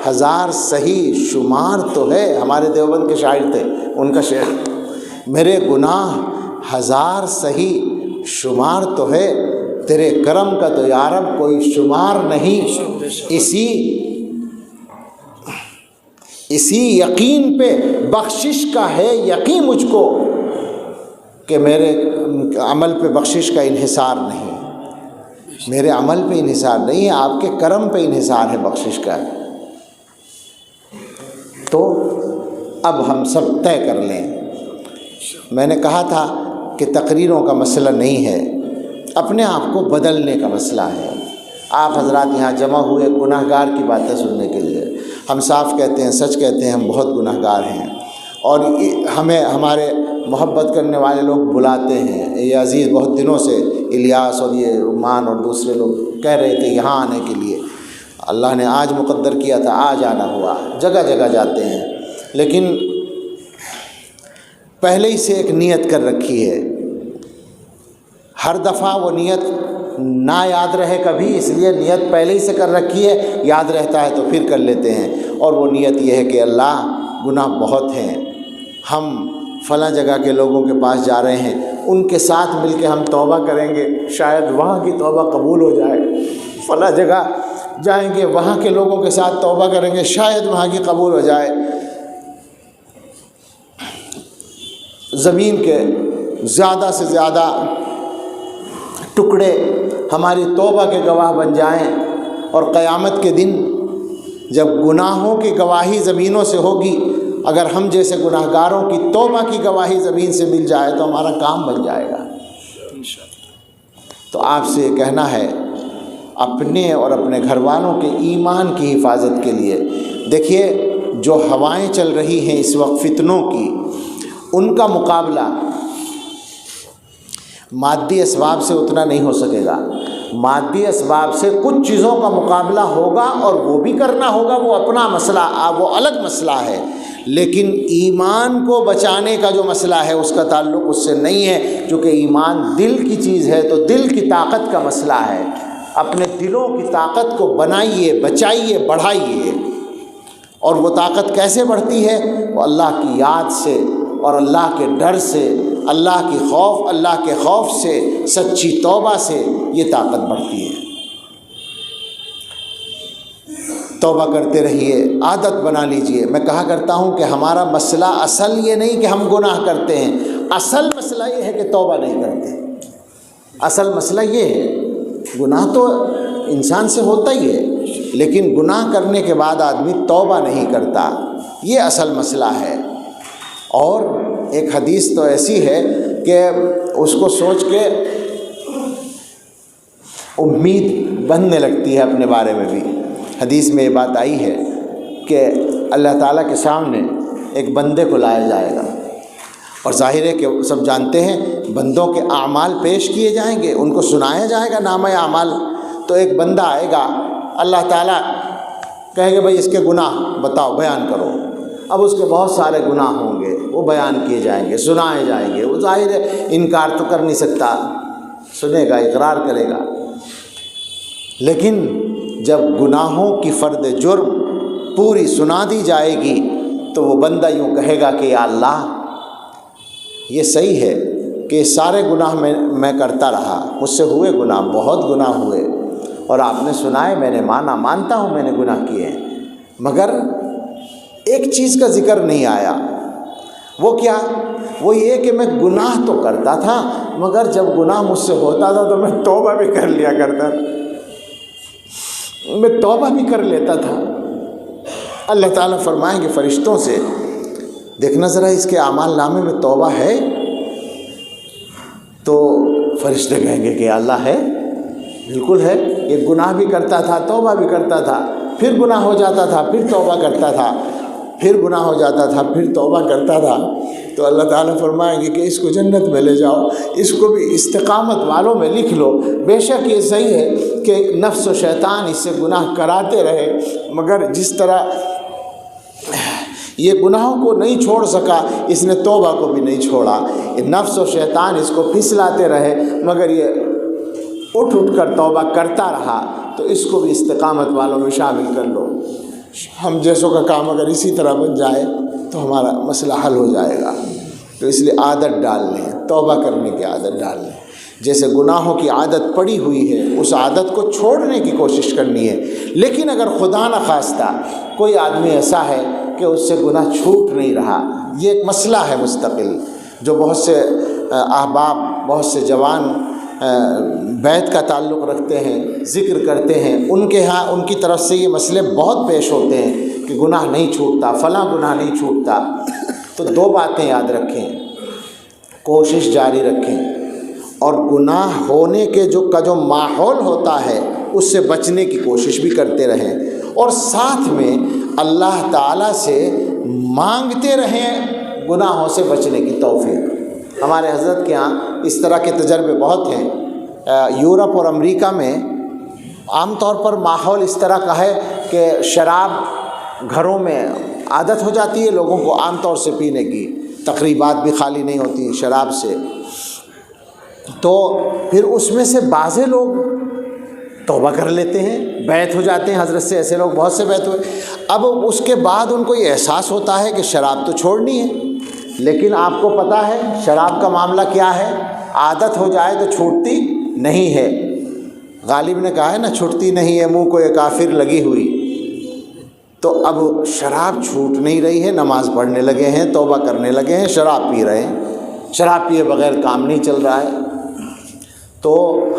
1000 صحیح شمار تو ہے. ہمارے دیوبند کے شاعر تھے, ان کا شعر, میرے گناہ 1000 صحیح شمار تو ہے, تیرے کرم کا تو یا رب کوئی شمار نہیں. اسی یقین پہ بخشش کا ہے یقین مجھ کو کہ میرے عمل پہ بخشش کا انحصار نہیں, میرے عمل پہ انحصار نہیں ہے, آپ کے کرم پہ انحصار ہے بخشش کا. تو اب ہم سب طے کر لیں. میں نے کہا تھا کہ تقریروں کا مسئلہ نہیں ہے, اپنے آپ کو بدلنے کا مسئلہ ہے. آپ حضرات یہاں جمع ہوئے گناہ گار کی باتیں سننے کے لیے. ہم صاف کہتے ہیں, سچ کہتے ہیں, ہم بہت گناہ گار ہیں, اور ہمیں ہمارے محبت کرنے والے لوگ بلاتے ہیں. یہ عزیز بہت دنوں سے الیاس اور یہ عمان اور دوسرے لوگ کہہ رہے تھے یہاں آنے کے لیے. اللہ نے آج مقدر کیا تھا, آج آنا ہوا. جگہ جگہ جاتے ہیں, لیکن پہلے ہی سے ایک نیت کر رکھی ہے. ہر دفعہ وہ نیت نہ یاد رہے کبھی, اس لیے نیت پہلے ہی سے کر رکھی ہے, یاد رہتا ہے تو پھر کر لیتے ہیں. اور وہ نیت یہ ہے کہ اللہ گناہ بہت ہیں, ہم فلاں جگہ کے لوگوں کے پاس جا رہے ہیں, ان کے ساتھ مل کے ہم توبہ کریں گے, شاید وہاں کی توبہ قبول ہو جائے. فلاں جگہ جائیں گے, وہاں کے لوگوں کے ساتھ توبہ کریں گے, شاید وہاں کی قبول ہو جائے. زمین کے زیادہ سے زیادہ ٹکڑے ہماری توبہ کے گواہ بن جائیں، اور قیامت کے دن جب گناہوں کی گواہی زمینوں سے ہوگی، اگر ہم جیسے گناہگاروں کی توبہ کی گواہی زمین سے مل جائے تو ہمارا کام بن جائے گا۔ تو آپ سے یہ کہنا ہے اپنے اور اپنے گھر والوں کے ایمان کی حفاظت کے لیے، دیکھیے جو ہوائیں چل رہی ہیں اس وقت فتنوں کی، ان کا مقابلہ مادی اسباب سے اتنا نہیں ہو سکے گا۔ مادی اسباب سے کچھ چیزوں کا مقابلہ ہوگا اور وہ بھی کرنا ہوگا، وہ اپنا مسئلہ، وہ الگ مسئلہ ہے، لیکن ایمان کو بچانے کا جو مسئلہ ہے اس کا تعلق اس سے نہیں ہے، چونکہ ایمان دل کی چیز ہے تو دل کی طاقت کا مسئلہ ہے۔ اپنے دلوں کی طاقت کو بنائیے، بچائیے، بڑھائیے، اور وہ طاقت کیسے بڑھتی ہے؟ وہ اللہ کی یاد سے اور اللہ کے ڈر سے، اللہ کے خوف سے، سچی توبہ سے یہ طاقت بڑھتی ہے۔ توبہ کرتے رہیے، عادت بنا لیجئے۔ میں کہا کرتا ہوں کہ ہمارا مسئلہ اصل یہ نہیں کہ ہم گناہ کرتے ہیں، اصل مسئلہ یہ ہے کہ توبہ نہیں کرتے۔ اصل مسئلہ یہ ہے، گناہ تو انسان سے ہوتا ہی ہے، لیکن گناہ کرنے کے بعد آدمی توبہ نہیں کرتا، یہ اصل مسئلہ ہے۔ اور ایک حدیث تو ایسی ہے کہ اس کو سوچ کے امید بننے لگتی ہے اپنے بارے میں بھی۔ حدیث میں یہ بات آئی ہے کہ اللہ تعالیٰ کے سامنے ایک بندے کو لایا جائے گا، اور ظاہر ہے کہ سب جانتے ہیں بندوں کے اعمال پیش کیے جائیں گے، ان کو سنایا جائے گا نامہ اعمال۔ تو ایک بندہ آئے گا، اللہ تعالیٰ کہے گا بھائی اس کے گناہ بتاؤ، بیان کرو۔ اب اس کے بہت سارے گناہ ہوں گے، وہ بیان کیے جائیں گے، سنائے جائیں گے۔ وہ ظاہر ہے انکار تو کر نہیں سکتا، سنے گا، اقرار کرے گا۔ لیکن جب گناہوں کی فرد جرم پوری سنا دی جائے گی تو وہ بندہ یوں کہے گا کہ یا اللہ، یہ صحیح ہے کہ سارے گناہ میں کرتا رہا، مجھ سے ہوئے گناہ، بہت گناہ ہوئے، اور آپ نے سنائے، میں نے مانتا ہوں میں نے گناہ کیے ہیں، مگر ایک چیز کا ذکر نہیں آیا۔ وہ کیا؟ وہ یہ کہ میں گناہ تو کرتا تھا، مگر جب گناہ مجھ سے ہوتا تھا تو میں توبہ بھی کر لیا کرتا تھا، میں توبہ بھی کر لیتا تھا۔ اللہ تعالیٰ فرمائیں گے فرشتوں سے، دیکھنا ذرا اس کے اعمال نامے میں توبہ ہے؟ تو فرشتے کہیں گے کہ اللہ ہے، بالکل ہے، یہ گناہ بھی کرتا تھا، توبہ بھی کرتا تھا، پھر گناہ ہو جاتا تھا، پھر توبہ کرتا تھا، پھر گناہ ہو جاتا تھا، پھر توبہ کرتا تھا۔ تو اللہ تعالیٰ فرمائیں گے کہ اس کو جنت میں لے جاؤ، اس کو بھی استقامت والوں میں لکھ لو۔ بے شک یہ صحیح ہے کہ نفس و شیطان اس سے گناہ کراتے رہے، مگر جس طرح یہ گناہوں کو نہیں چھوڑ سکا، اس نے توبہ کو بھی نہیں چھوڑا۔ نفس و شیطان اس کو پھسلاتے رہے، مگر یہ اٹھ کر توبہ کرتا رہا، تو اس کو بھی استقامت والوں میں شامل کر لو۔ ہم جیسوں کا کام اگر اسی طرح بن جائے تو ہمارا مسئلہ حل ہو جائے گا۔ تو اس لیے عادت ڈال لیں، توبہ کرنے کی عادت ڈال لیں۔ جیسے گناہوں کی عادت پڑی ہوئی ہے، اس عادت کو چھوڑنے کی کوشش کرنی ہے۔ لیکن اگر خدا نخواستہ کوئی آدمی ایسا ہے کہ اس سے گناہ چھوٹ نہیں رہا، یہ ایک مسئلہ ہے مستقل، جو بہت سے احباب، بہت سے جوان بیت کا تعلق رکھتے ہیں، ذکر کرتے ہیں، ان کے ہاں ان کی طرف سے یہ مسئلے بہت پیش ہوتے ہیں کہ گناہ نہیں چھوٹتا، فلاں گناہ نہیں چھوٹتا۔ تو دو باتیں یاد رکھیں، کوشش جاری رکھیں، اور گناہ ہونے کے جو ماحول ہوتا ہے اس سے بچنے کی کوشش بھی کرتے رہیں، اور ساتھ میں اللہ تعالیٰ سے مانگتے رہیں گناہوں سے بچنے کی توفیق۔ ہمارے حضرت کے ہاں اس طرح کے تجربے بہت ہیں۔ یورپ اور امریکہ میں عام طور پر ماحول اس طرح کا ہے کہ شراب گھروں میں عادت ہو جاتی ہے لوگوں کو عام طور سے پینے کی، تقریبات بھی خالی نہیں ہوتی شراب سے۔ تو پھر اس میں سے بعض لوگ توبہ کر لیتے ہیں، بیعت ہو جاتے ہیں حضرت سے، ایسے لوگ بہت سے بیعت ہوئے۔ اب اس کے بعد ان کو یہ احساس ہوتا ہے کہ شراب تو چھوڑنی ہے، لیکن آپ کو پتہ ہے شراب کا معاملہ کیا ہے، عادت ہو جائے تو چھوٹتی نہیں ہے۔ غالب نے کہا ہے نا، چھوٹتی نہیں ہے منہ کو یہ کافر لگی ہوئی۔ تو اب شراب چھوٹ نہیں رہی ہے، نماز پڑھنے لگے ہیں، توبہ کرنے لگے ہیں، شراب پی رہے ہیں۔ شراب پیے بغیر کام نہیں چل رہا ہے۔ تو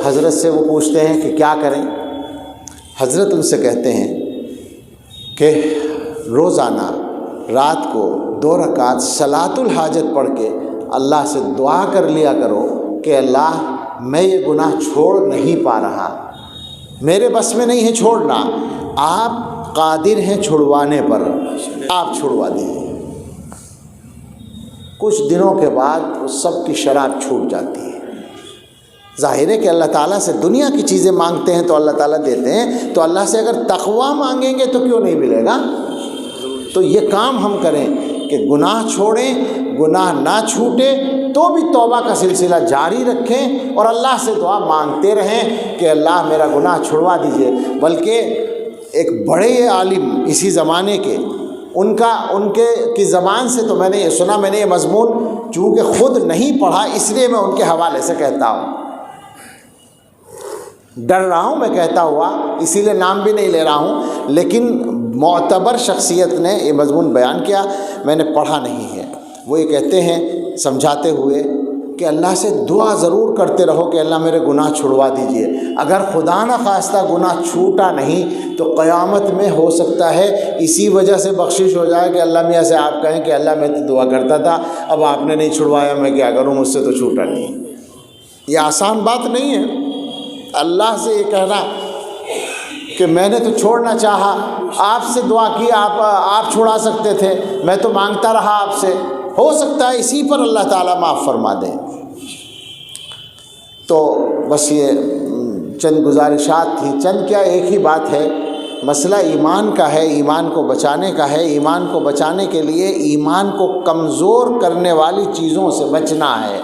حضرت سے وہ پوچھتے ہیں کہ کیا کریں؟ حضرت ان سے کہتے ہیں کہ روزانہ رات کو 2 رکعت صلاۃ الحاجت پڑھ کے اللہ سے دعا کر لیا کرو کہ اللہ میں یہ گناہ چھوڑ نہیں پا رہا، میرے بس میں نہیں ہے چھوڑنا، آپ قادر ہیں چھڑوانے پر، آپ چھڑوا دیجیے۔ کچھ دنوں کے بعد اس سب کی شراب چھوٹ جاتی ہے۔ ظاہر ہے کہ اللہ تعالیٰ سے دنیا کی چیزیں مانگتے ہیں تو اللہ تعالیٰ دیتے ہیں، تو اللہ سے اگر تقویٰ مانگیں گے تو کیوں نہیں ملے گا؟ تو یہ کام ہم کریں کہ گناہ چھوڑیں، گناہ نہ چھوٹے تو بھی توبہ کا سلسلہ جاری رکھیں اور اللہ سے دعا مانگتے رہیں کہ اللہ میرا گناہ چھڑوا دیجئے۔ بلکہ ایک بڑے عالم اسی زمانے کے ان کی زبان سے تو میں نے یہ سنا، میں نے یہ مضمون چونکہ خود نہیں پڑھا اس لیے میں ان کے حوالے سے کہتا ہوں، ڈر رہا ہوں میں کہتا ہوا، اسی لیے نام بھی نہیں لے رہا ہوں، لیکن معتبر شخصیت نے یہ مضمون بیان کیا، میں نے پڑھا نہیں ہے۔ وہ یہ کہتے ہیں سمجھاتے ہوئے کہ اللہ سے دعا ضرور کرتے رہو کہ اللہ میرے گناہ چھڑوا دیجئے۔ اگر خدا نہ خواستہ گناہ چھوٹا نہیں تو قیامت میں ہو سکتا ہے اسی وجہ سے بخشش ہو جائے کہ اللہ میاں سے آپ کہیں کہ اللہ میں تو دعا کرتا تھا، اب آپ نے نہیں چھڑوایا، میں کیا کروں، مجھ سے تو چھوٹا نہیں۔ یہ آسان بات نہیں ہے اللہ سے یہ کہنا کہ میں نے تو چھوڑنا چاہا، آپ سے دعا کی، آپ چھڑا سکتے تھے، میں تو مانگتا رہا آپ سے، ہو سکتا ہے اسی پر اللہ تعالیٰ معاف فرما دیں۔ تو بس یہ چند گزارشات تھی، چند کیا ایک ہی بات ہے، مسئلہ ایمان کا ہے، ایمان کو بچانے کا ہے۔ ایمان کو بچانے کے لیے ایمان کو کمزور کرنے والی چیزوں سے بچنا ہے،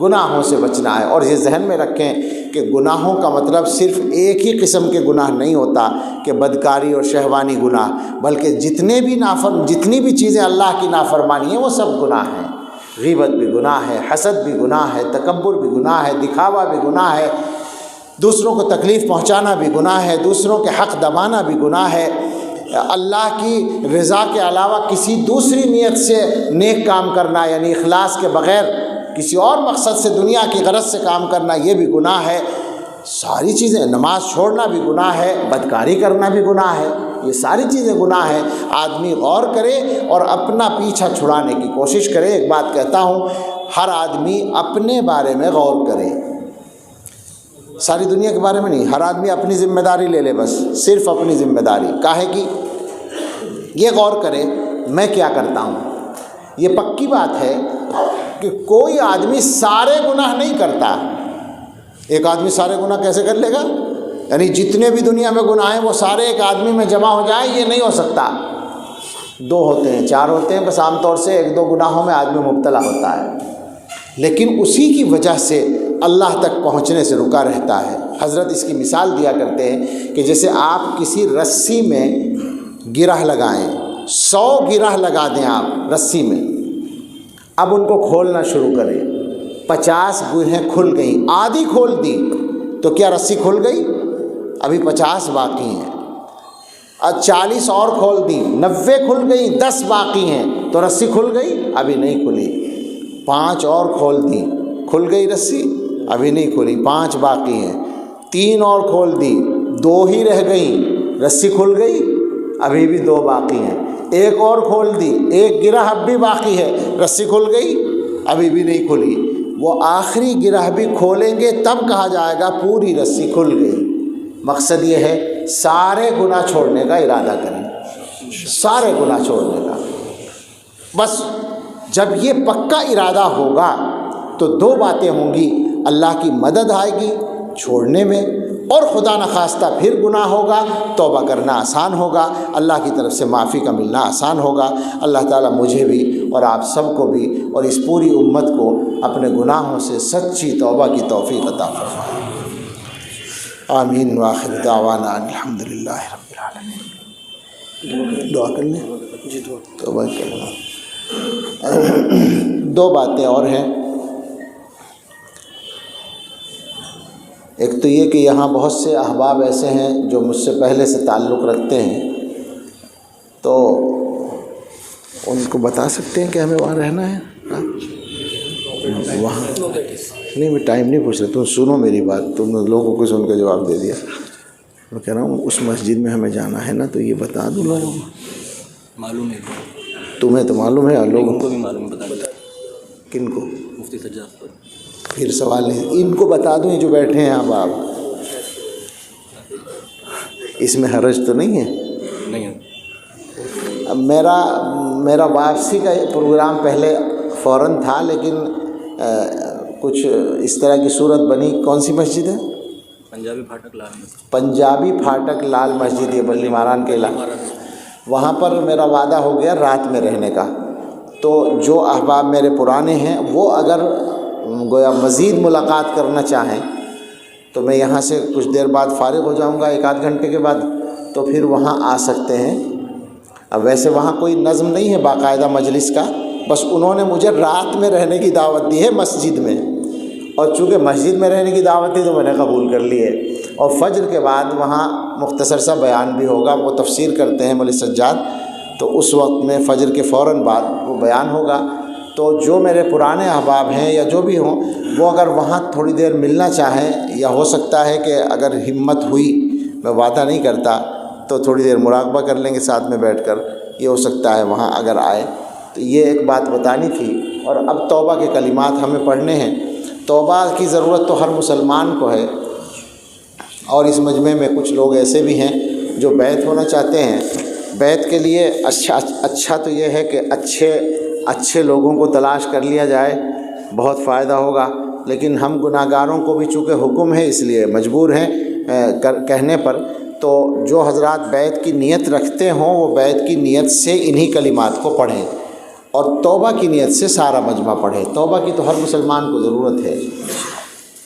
گناہوں سے بچنا ہے۔ اور یہ ذہن میں رکھیں کہ گناہوں کا مطلب صرف ایک ہی قسم کے گناہ نہیں ہوتا کہ بدکاری اور شہوانی گناہ، بلکہ جتنی بھی چیزیں اللہ کی نافرمانی ہیں وہ سب گناہ ہیں۔ غیبت بھی گناہ ہے، حسد بھی گناہ ہے، تکبر بھی گناہ ہے، دکھاوا بھی گناہ ہے، دوسروں کو تکلیف پہنچانا بھی گناہ ہے، دوسروں کے حق دبانا بھی گناہ ہے، اللہ کی رضا کے علاوہ کسی دوسری نیت سے نیک کام کرنا یعنی اخلاص کے بغیر کسی اور مقصد سے دنیا کی غرض سے کام کرنا یہ بھی گناہ ہے۔ ساری چیزیں، نماز چھوڑنا بھی گناہ ہے، بدکاری کرنا بھی گناہ ہے، یہ ساری چیزیں گناہ ہیں۔ آدمی غور کرے اور اپنا پیچھا چھڑانے کی کوشش کرے۔ ایک بات کہتا ہوں، ہر آدمی اپنے بارے میں غور کرے، ساری دنیا کے بارے میں نہیں۔ ہر آدمی اپنی ذمہ داری لے لے، بس صرف اپنی ذمہ داری کاہے کی، یہ غور کرے میں کیا کرتا ہوں۔ یہ پکی بات ہے کہ کوئی آدمی سارے گناہ نہیں کرتا۔ ایک آدمی سارے گناہ کیسے کر لے گا؟ یعنی جتنے بھی دنیا میں گناہ ہیں وہ سارے ایک آدمی میں جمع ہو جائے، یہ نہیں ہو سکتا۔ 2 ہوتے ہیں، 4 ہوتے ہیں، بس عام طور سے 1-2 گناہوں میں آدمی مبتلا ہوتا ہے، لیکن اسی کی وجہ سے اللہ تک پہنچنے سے رکا رہتا ہے۔ حضرت اس کی مثال دیا کرتے ہیں کہ جیسے آپ کسی رسی میں گرہ لگائیں، 100 گرہ لگا دیں آپ رسی میں، اب ان کو کھولنا شروع کریں، 50 گرہیں کھل گئیں، آدھی کھول دی تو کیا رسی کھل گئی؟ ابھی 50 باقی ہیں۔ 40 اور کھول دی، 90 کھل گئی، 10 باقی ہیں، تو رسی کھل گئی؟ ابھی نہیں کھلی۔ 5 اور کھول دی، کھل گئی رسی؟ ابھی نہیں کھلی، 5 باقی ہیں۔ 3 اور کھول دی، 2 ہی رہ گئیں، رسی کھل گئی؟ ابھی بھی 2 باقی ہیں۔ 1 اور کھول دی، 1 گرہ اب بھی باقی ہے، رسی کھل گئی؟ ابھی بھی نہیں کھلی۔ وہ آخری گرہ بھی کھولیں گے تب کہا جائے گا پوری رسی کھل گئی۔ مقصد یہ ہے سارے گناہ چھوڑنے کا ارادہ کریں، سارے گناہ چھوڑنے کا۔ بس جب یہ پکا ارادہ ہوگا تو 2 باتیں ہوں گی، اللہ کی مدد آئے گی چھوڑنے میں، اور خدا نخواستہ پھر گناہ ہوگا، توبہ کرنا آسان ہوگا، اللہ کی طرف سے معافی کا ملنا آسان ہوگا۔ اللہ تعالیٰ مجھے بھی اور آپ سب کو بھی اور اس پوری امت کو اپنے گناہوں سے سچی توبہ کی توفیق عطا فرمائے۔ آمین وآخر دعوانا الحمدللہ رب العالمین۔ دعا کر لیں، توبہ کرنا۔ 2 باتیں اور ہیں۔ ایک تو یہ کہ یہاں بہت سے احباب ایسے ہیں جو مجھ سے پہلے سے تعلق رکھتے ہیں، تو ان کو بتا سکتے ہیں کہ ہمیں وہاں رہنا ہے؟ وہاں نہیں، میں ٹائم نہیں پوچھ رہا، تم سنو میری بات، تم لوگوں کو سن کے جواب دے دیا۔ میں کہہ رہا ہوں اس مسجد میں ہمیں جانا ہے نا، تو یہ بتا دوں لوگوں کو۔ معلوم ہے، تمہیں تو معلوم ہے اور لوگوں کو بھی معلوم ہے، بتا کن کو؟ مفتی سجاد کو۔ پھر سوال نہیں، ان کو بتا دوں یہ جو بیٹھے ہیں اب آپ، اس میں حرج تو نہیں ہے؟ نہیں ہے۔ اب میرا واپسی کا پروگرام پہلے فوراً تھا، لیکن کچھ اس طرح کی صورت بنی۔ کون سی مسجد ہے؟ پنجابی پھاٹک لال مسجد۔ پنجابی پھاٹک لال مسجد، یہ بلی ماران کے علاقے، وہاں پر میرا وعدہ ہو گیا رات میں رہنے کا۔ تو جو احباب میرے پرانے ہیں وہ اگر گویا مزید ملاقات کرنا چاہیں تو میں یہاں سے کچھ دیر بعد فارغ ہو جاؤں گا، 1 آدھ گھنٹے کے بعد، تو پھر وہاں آ سکتے ہیں۔ اب ویسے وہاں کوئی نظم نہیں ہے باقاعدہ مجلس کا، بس انہوں نے مجھے رات میں رہنے کی دعوت دی ہے مسجد میں، اور چونکہ مسجد میں رہنے کی دعوت دی تو میں نے قبول کر لی ہے۔ اور فجر کے بعد وہاں مختصر سا بیان بھی ہوگا، وہ تفسیر کرتے ہیں مولوی سجاد، تو اس وقت میں فجر کے فوراً بعد وہ بیان ہوگا۔ تو جو میرے پرانے احباب ہیں یا جو بھی ہوں، وہ اگر وہاں تھوڑی دیر ملنا چاہیں، یا ہو سکتا ہے کہ اگر ہمت ہوئی، میں وعدہ نہیں کرتا، تو تھوڑی دیر مراقبہ کر لیں گے ساتھ میں بیٹھ کر، یہ ہو سکتا ہے وہاں اگر آئے تو۔ یہ ایک بات بتانی تھی۔ اور اب توبہ کے کلمات ہمیں پڑھنے ہیں۔ توبہ کی ضرورت تو ہر مسلمان کو ہے، اور اس مجمع میں کچھ لوگ ایسے بھی ہیں جو بیعت ہونا چاہتے ہیں۔ بیعت کے لیے اچھا تو یہ ہے کہ اچھے لوگوں کو تلاش کر لیا جائے، بہت فائدہ ہوگا۔ لیکن ہم گناہگاروں کو بھی چونکہ حکم ہے، اس لیے مجبور ہیں کہنے پر۔ تو جو حضرات بیعت کی نیت رکھتے ہوں وہ بیعت کی نیت سے انہی کلمات کو پڑھیں، اور توبہ کی نیت سے سارا مجمع پڑھیں۔ توبہ کی تو ہر مسلمان کو ضرورت ہے۔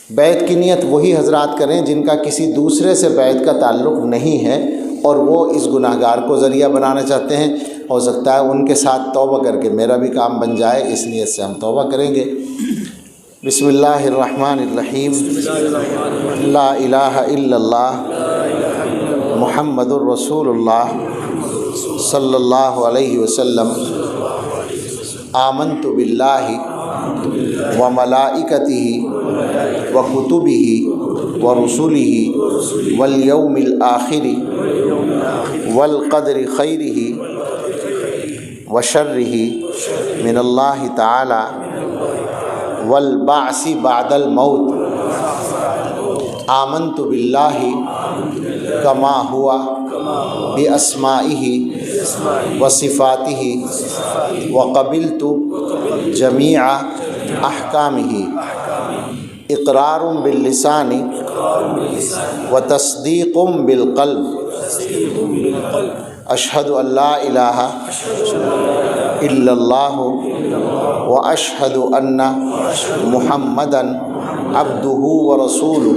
بیعت کی نیت وہی حضرات کریں جن کا کسی دوسرے سے بیعت کا تعلق نہیں ہے، اور وہ اس گناہگار کو ذریعہ بنانا چاہتے ہیں۔ ہو سکتا ہے ان کے ساتھ توبہ کر کے میرا بھی کام بن جائے، اس نیت سے ہم توبہ کریں گے۔ بسم اللہ الرحمن الرحیم۔ لا الہ الا اللہ محمد الرسول اللہ صلی اللہ علیہ وسلم۔ آمنت باللہ وملائکتہ وکتبہ ورسلہ والیوم الآخر والقدر خیرہ وشرہ من اللہ تعالی والبعث بعد الموت۔ آمنت باللہ کما ہوا باسمائہ وصفاتہ وقبلت جمیع احکامہ۔ اقرار باللسان وتصدیق بالقلب۔ اشہد ان لا الہ الا اللہ واشہد ان محمدا عبدہ ورسولہ۔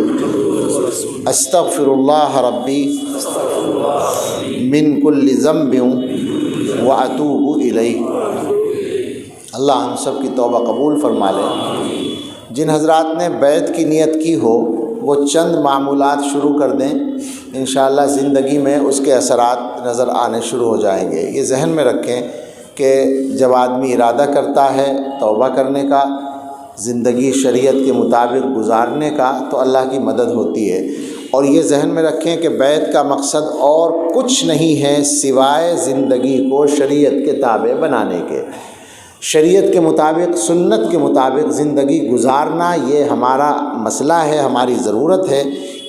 استغفر اللہ ربی من کل ذنب واتوب الیہ۔ اللہ ہم سب کی توبہ قبول فرما لے۔ جن حضرات نے بیعت کی نیت کی ہو وہ چند معمولات شروع کر دیں، انشاءاللہ زندگی میں اس کے اثرات نظر آنے شروع ہو جائیں گے۔ یہ ذہن میں رکھیں کہ جب آدمی ارادہ کرتا ہے توبہ کرنے کا، زندگی شریعت کے مطابق گزارنے کا، تو اللہ کی مدد ہوتی ہے۔ اور یہ ذہن میں رکھیں کہ بیعت کا مقصد اور کچھ نہیں ہے سوائے زندگی کو شریعت کے تابع بنانے کے۔ شریعت کے مطابق، سنت کے مطابق زندگی گزارنا یہ ہمارا مسئلہ ہے، ہماری ضرورت ہے۔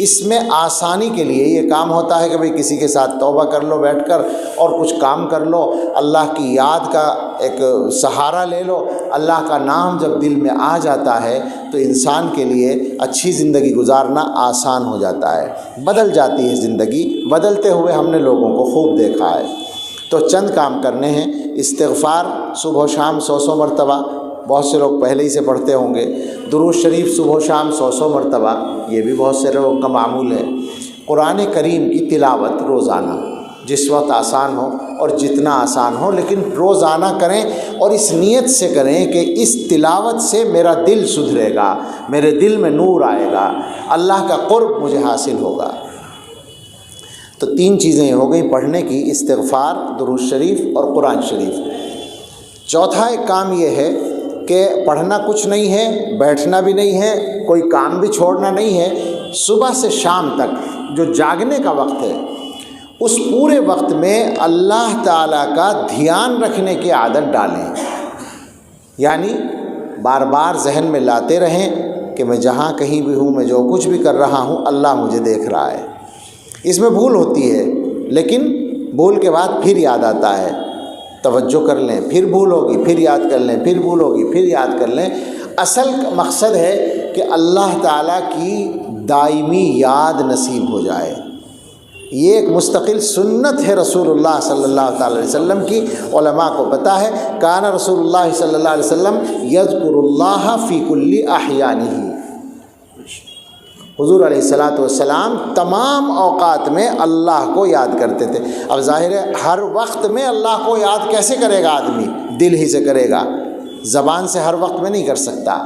اس میں آسانی کے لیے یہ کام ہوتا ہے کہ بھئی کسی کے ساتھ توبہ کر لو بیٹھ کر، اور کچھ کام کر لو، اللہ کی یاد کا ایک سہارا لے لو۔ اللہ کا نام جب دل میں آ جاتا ہے تو انسان کے لیے اچھی زندگی گزارنا آسان ہو جاتا ہے، بدل جاتی ہے زندگی۔ بدلتے ہوئے ہم نے لوگوں کو خوب دیکھا ہے۔ تو چند کام کرنے ہیں۔ استغفار صبح و شام 100 مرتبہ، بہت سے لوگ پہلے ہی سے پڑھتے ہوں گے۔ درود شریف صبح و شام 100 مرتبہ، یہ بھی بہت سے لوگوں کا معمول ہے۔ قرآن کریم کی تلاوت روزانہ، جس وقت آسان ہو اور جتنا آسان ہو، لیکن روزانہ کریں، اور اس نیت سے کریں کہ اس تلاوت سے میرا دل سدھرے گا، میرے دل میں نور آئے گا، اللہ کا قرب مجھے حاصل ہوگا۔ تو 3 چیزیں ہو گئی پڑھنے کی: استغفار، درود شریف اور قرآن شریف۔ چوتھا ایک کام یہ ہے کہ پڑھنا کچھ نہیں ہے، بیٹھنا بھی نہیں ہے، کوئی کام بھی چھوڑنا نہیں ہے، صبح سے شام تک جو جاگنے کا وقت ہے اس پورے وقت میں اللہ تعالیٰ کا دھیان رکھنے کی عادت ڈالیں، یعنی بار بار ذہن میں لاتے رہیں کہ میں جہاں کہیں بھی ہوں، میں جو کچھ بھی کر رہا ہوں، اللہ مجھے دیکھ رہا ہے۔ اس میں بھول ہوتی ہے، لیکن بھول کے بعد پھر یاد آتا ہے، توجہ کر لیں، پھر بھول ہوگی، پھر یاد کر لیں، پھر بھول ہوگی، پھر یاد کر لیں۔ اصل مقصد ہے کہ اللہ تعالیٰ کی دائمی یاد نصیب ہو جائے۔ یہ ایک مستقل سنت ہے رسول اللہ صلی اللہ تعالی علیہ وسلم کی، علماء کو پتہ ہے۔ کان رسول اللہ صلی اللہ علیہ وسلم یذکر اللہ فی کل احیانہ، حضور علیہ الصلاۃ والسلام تمام اوقات میں اللہ کو یاد کرتے تھے۔ اب ظاہر ہے ہر وقت میں اللہ کو یاد کیسے کرے گا آدمی؟ دل ہی سے کرے گا، زبان سے ہر وقت میں نہیں کر سکتا۔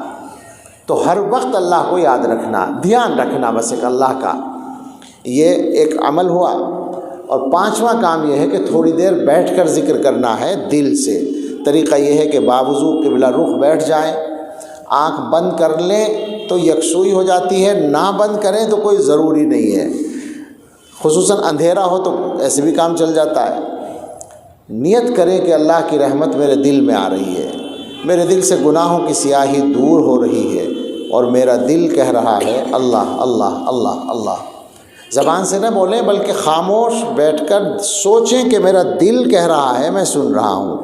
تو ہر وقت اللہ کو یاد رکھنا، دھیان رکھنا بس ایک اللہ کا، یہ ایک عمل ہوا۔ اور پانچواں کام یہ ہے کہ تھوڑی دیر بیٹھ کر ذکر کرنا ہے دل سے۔ طریقہ یہ ہے کہ باوضو قبلہ رخ بیٹھ جائیں، آنکھ بند کر لیں تو یکسوئی ہو جاتی ہے، نہ بند کریں تو کوئی ضروری نہیں ہے، خصوصاً اندھیرا ہو تو ایسے بھی کام چل جاتا ہے۔ نیت کریں کہ اللہ کی رحمت میرے دل میں آ رہی ہے، میرے دل سے گناہوں کی سیاہی دور ہو رہی ہے، اور میرا دل کہہ رہا ہے اللہ اللہ اللہ اللہ۔ زبان سے نہ بولیں بلکہ خاموش بیٹھ کر سوچیں کہ میرا دل کہہ رہا ہے، میں سن رہا ہوں۔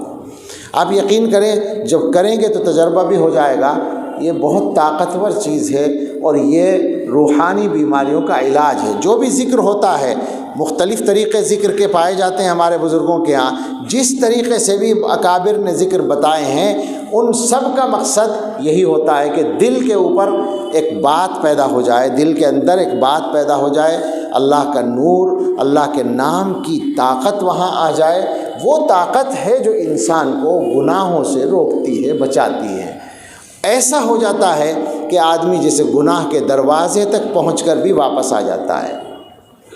آپ یقین کریں جب کریں گے تو تجربہ بھی ہو جائے گا۔ یہ بہت طاقتور چیز ہے اور یہ روحانی بیماریوں کا علاج ہے۔ جو بھی ذکر ہوتا ہے، مختلف طریقے ذکر کے پائے جاتے ہیں ہمارے بزرگوں کے ہاں، جس طریقے سے بھی اکابر نے ذکر بتائے ہیں ان سب کا مقصد یہی ہوتا ہے کہ دل کے اوپر ایک بات پیدا ہو جائے، دل کے اندر ایک بات پیدا ہو جائے، اللہ کا نور، اللہ کے نام کی طاقت وہاں آ جائے۔ وہ طاقت ہے جو انسان کو گناہوں سے روکتی ہے، بچاتی ہے۔ ایسا ہو جاتا ہے کہ آدمی جیسے گناہ کے دروازے تک پہنچ کر بھی واپس آ جاتا ہے۔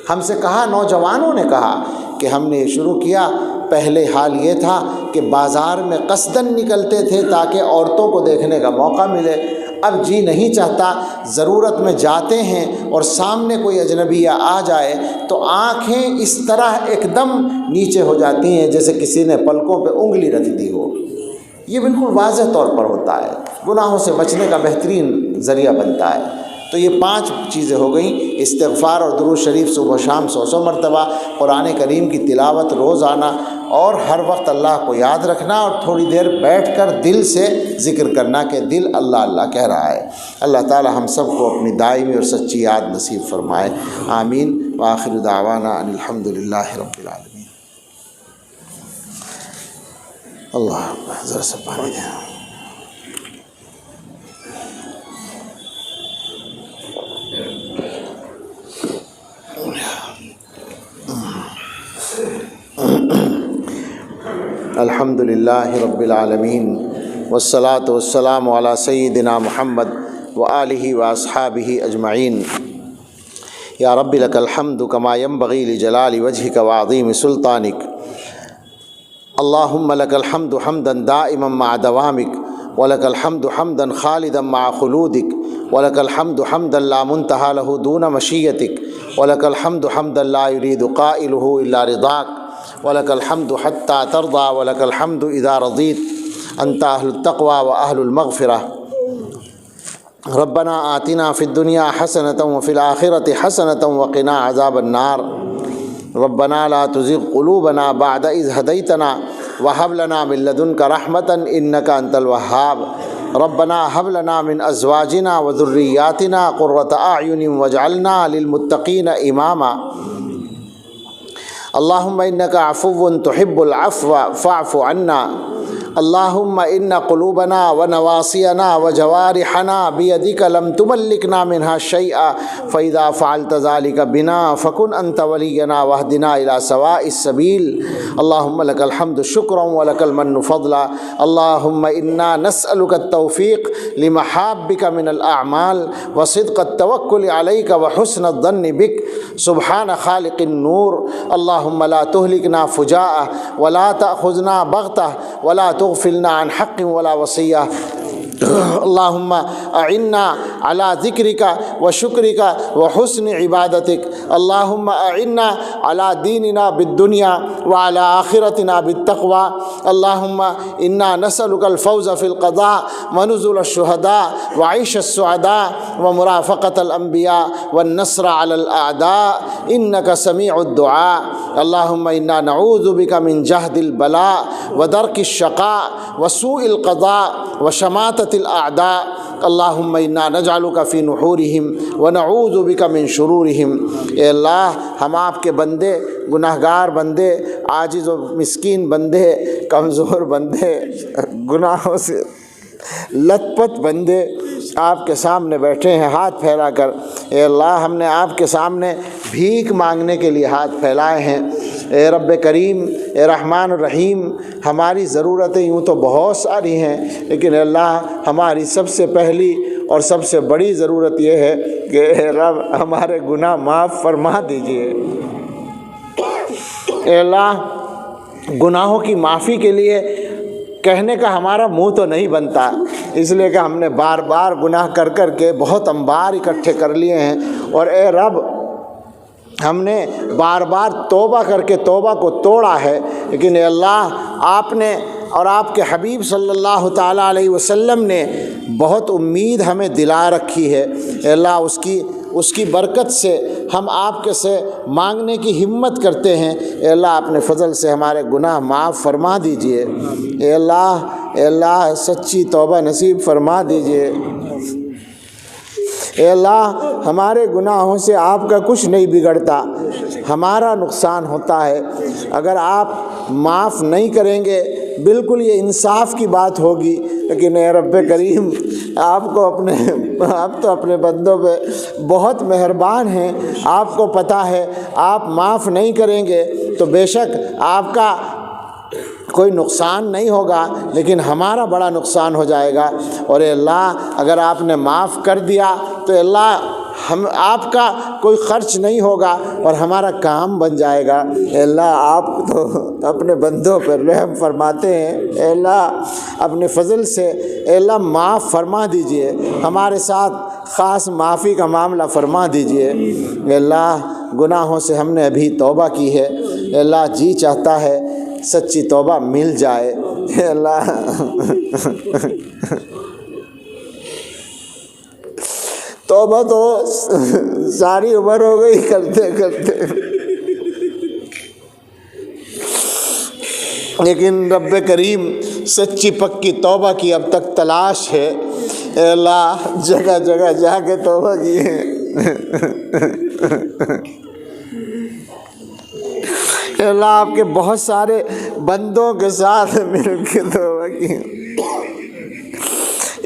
ہم سے کہا، نوجوانوں نے کہا کہ ہم نے شروع کیا، پہلے حال یہ تھا کہ بازار میں قصداً نکلتے تھے تاکہ عورتوں کو دیکھنے کا موقع ملے، اب جی نہیں چاہتا، ضرورت میں جاتے ہیں اور سامنے کوئی اجنبیہ آ جائے تو آنکھیں اس طرح ایک دم نیچے ہو جاتی ہیں جیسے کسی نے پلکوں پہ انگلی رکھ دی ہو۔ یہ بالکل واضح طور پر ہوتا ہے، گناہوں سے بچنے کا بہترین ذریعہ بنتا ہے۔ تو یہ 5 چیزیں ہو گئیں، استغفار اور درود شریف صبح و شام 100 مرتبہ، قرآن کریم کی تلاوت روزانہ، اور ہر وقت اللہ کو یاد رکھنا، اور تھوڑی دیر بیٹھ کر دل سے ذکر کرنا کہ دل اللہ اللہ کہہ رہا ہے۔ اللہ تعالی ہم سب کو اپنی دائمی اور سچی یاد نصیب فرمائے، آمین۔ وآخر دعوانا ان الحمد للہ رب العالمین۔ اللہ ذرا سا پانی دیں۔ الحمد للہ رب العالمین والصلاة والسلام علی سیدنا محمد وآلہ واصحابہ اجمعین۔ یا رب لک الحمد کما ینبغی لجلال وجہک وعظیم سلطانک۔ اللہم لک الحمد حمدا دائما مع دوامک، ولک الحمد حمدا خالدا مع خلودک، ولک الحمد حمدا لا منتہى له دون مشیتک، ولک الحمد حمدا لا یرید قائلہ الا رضاک، ولک الحمد حتی ترضى، ولک الحمد اذا رضیت، انت اہل التقوی و اہل المغفرہ۔ ربنا آتنا فی الدنیا حسنة وفی الآخرة حسنة وقنا عذاب النار۔ ربنا لا تزغ قلوبنا بعد إذ هديتنا وهب لنا من لدنك رحمة إنك أنت الوهاب۔ ربنا هب لنا من أزواجنا وذرياتنا قرة أعين واجعلنا للمتقين إماما۔ اللهم إنك عفو تحب العفو فاعف عنا۔ اللهم إن قلوبنا ونواصينا وجوارحنا بيدك لم تملكنا منها شيئا، فإذا فعلت ذلك بنا فكن أنت ولينا واهدنا إلى سواء السبيل۔ اللهم لك الحمد شكرا ولك المن فضلا۔ اللهم إنا نسألك التوفيق لمحابك من الأعمال وصدق التوكل عليك وحسن الظن بك، سبحان خالق النور۔ اللهم لا تهلكنا فجاءة ولا تأخذنا بغتة ولا تغفلنا عن حق ولا وصية، اللہم اعنا علی ذکرک و شکرک و حسن عبادتک، اللہم اعنا علی دیننا بالدنیا وعلی آخرتنا بالتقوی، اللہم انا نسألک الفوز فی القضاء ونزل الشہداء وعیش السعداء ومرافقة الانبیاء والنصر علی الاعداء انک سمیع الدعاء، اللہم انا نعوذ بک من جہد البلاء ودرک الشقاء وسوء القضاء وشماتة الاعداء، اللہم انا نجعلک فی نحورہم ونعوذ بک من شرورہم۔ اے اللہ، ہم آپ کے بندے، گناہ گار بندے، عاجز و مسکین بندے، کمزور بندے، گناہوں سے لت پت بندے آپ کے سامنے بیٹھے ہیں ہاتھ پھیلا کر۔ اے اللہ، ہم نے آپ کے سامنے بھیک مانگنے کے لیے ہاتھ پھیلائے ہیں۔ اے رب کریم، اے رحمان الرحیم، ہماری ضرورتیں یوں تو بہت ساری ہیں، لیکن اے اللہ، ہماری سب سے پہلی اور سب سے بڑی ضرورت یہ ہے کہ اے رب ہمارے گناہ معاف فرما دیجئے۔ اے اللہ، گناہوں کی معافی کے لیے کہنے کا ہمارا منہ تو نہیں بنتا، اس لیے کہ ہم نے بار بار گناہ کر کر کے بہت انبار اکٹھے کر لیے ہیں، اور اے رب ہم نے بار بار توبہ کر کے توبہ کو توڑا ہے، لیکن اے اللہ، آپ نے اور آپ کے حبیب صلی اللہ تعالیٰ علیہ وسلم نے بہت امید ہمیں دلا رکھی ہے۔ اے اللہ، اس کی برکت سے ہم آپ کے سے مانگنے کی ہمت کرتے ہیں۔ اے اللہ، اپنے فضل سے ہمارے گناہ معاف فرما دیجئے۔ اے اللہ سچی توبہ نصیب فرما دیجئے۔ اے اللہ، ہمارے گناہوں سے آپ کا کچھ نہیں بگڑتا، ہمارا نقصان ہوتا ہے۔ اگر آپ معاف نہیں کریں گے بالکل یہ انصاف کی بات ہوگی، لیکن اے رب کریم، آپ تو اپنے بندوں پہ بہت مہربان ہیں، آپ کو پتہ ہے آپ معاف نہیں کریں گے تو بے شک آپ کا کوئی نقصان نہیں ہوگا، لیکن ہمارا بڑا نقصان ہو جائے گا۔ اور اے اللہ، اگر آپ نے معاف کر دیا تو اے اللہ آپ کا کوئی خرچ نہیں ہوگا اور ہمارا کام بن جائے گا۔ اے اللہ، آپ تو اپنے بندوں پر رحم فرماتے ہیں۔ اے اللہ، اپنے فضل سے اے اللہ معاف فرما دیجئے، ہمارے ساتھ خاص معافی کا معاملہ فرما دیجئے۔ اے اللہ، گناہوں سے ہم نے ابھی توبہ کی ہے، اے اللہ جی چاہتا ہے سچی توبہ مل جائے۔ اے اللہ، توبہ تو ساری عمر ہو گئی کرتے کرتے، لیکن رب کریم سچی پکی توبہ کی اب تک تلاش ہے۔ اے اللہ، جگہ جگہ جا کے توبہ کی ہے۔ اے اللہ، آپ کے بہت سارے بندوں کے ساتھ مل کے توبہ کی۔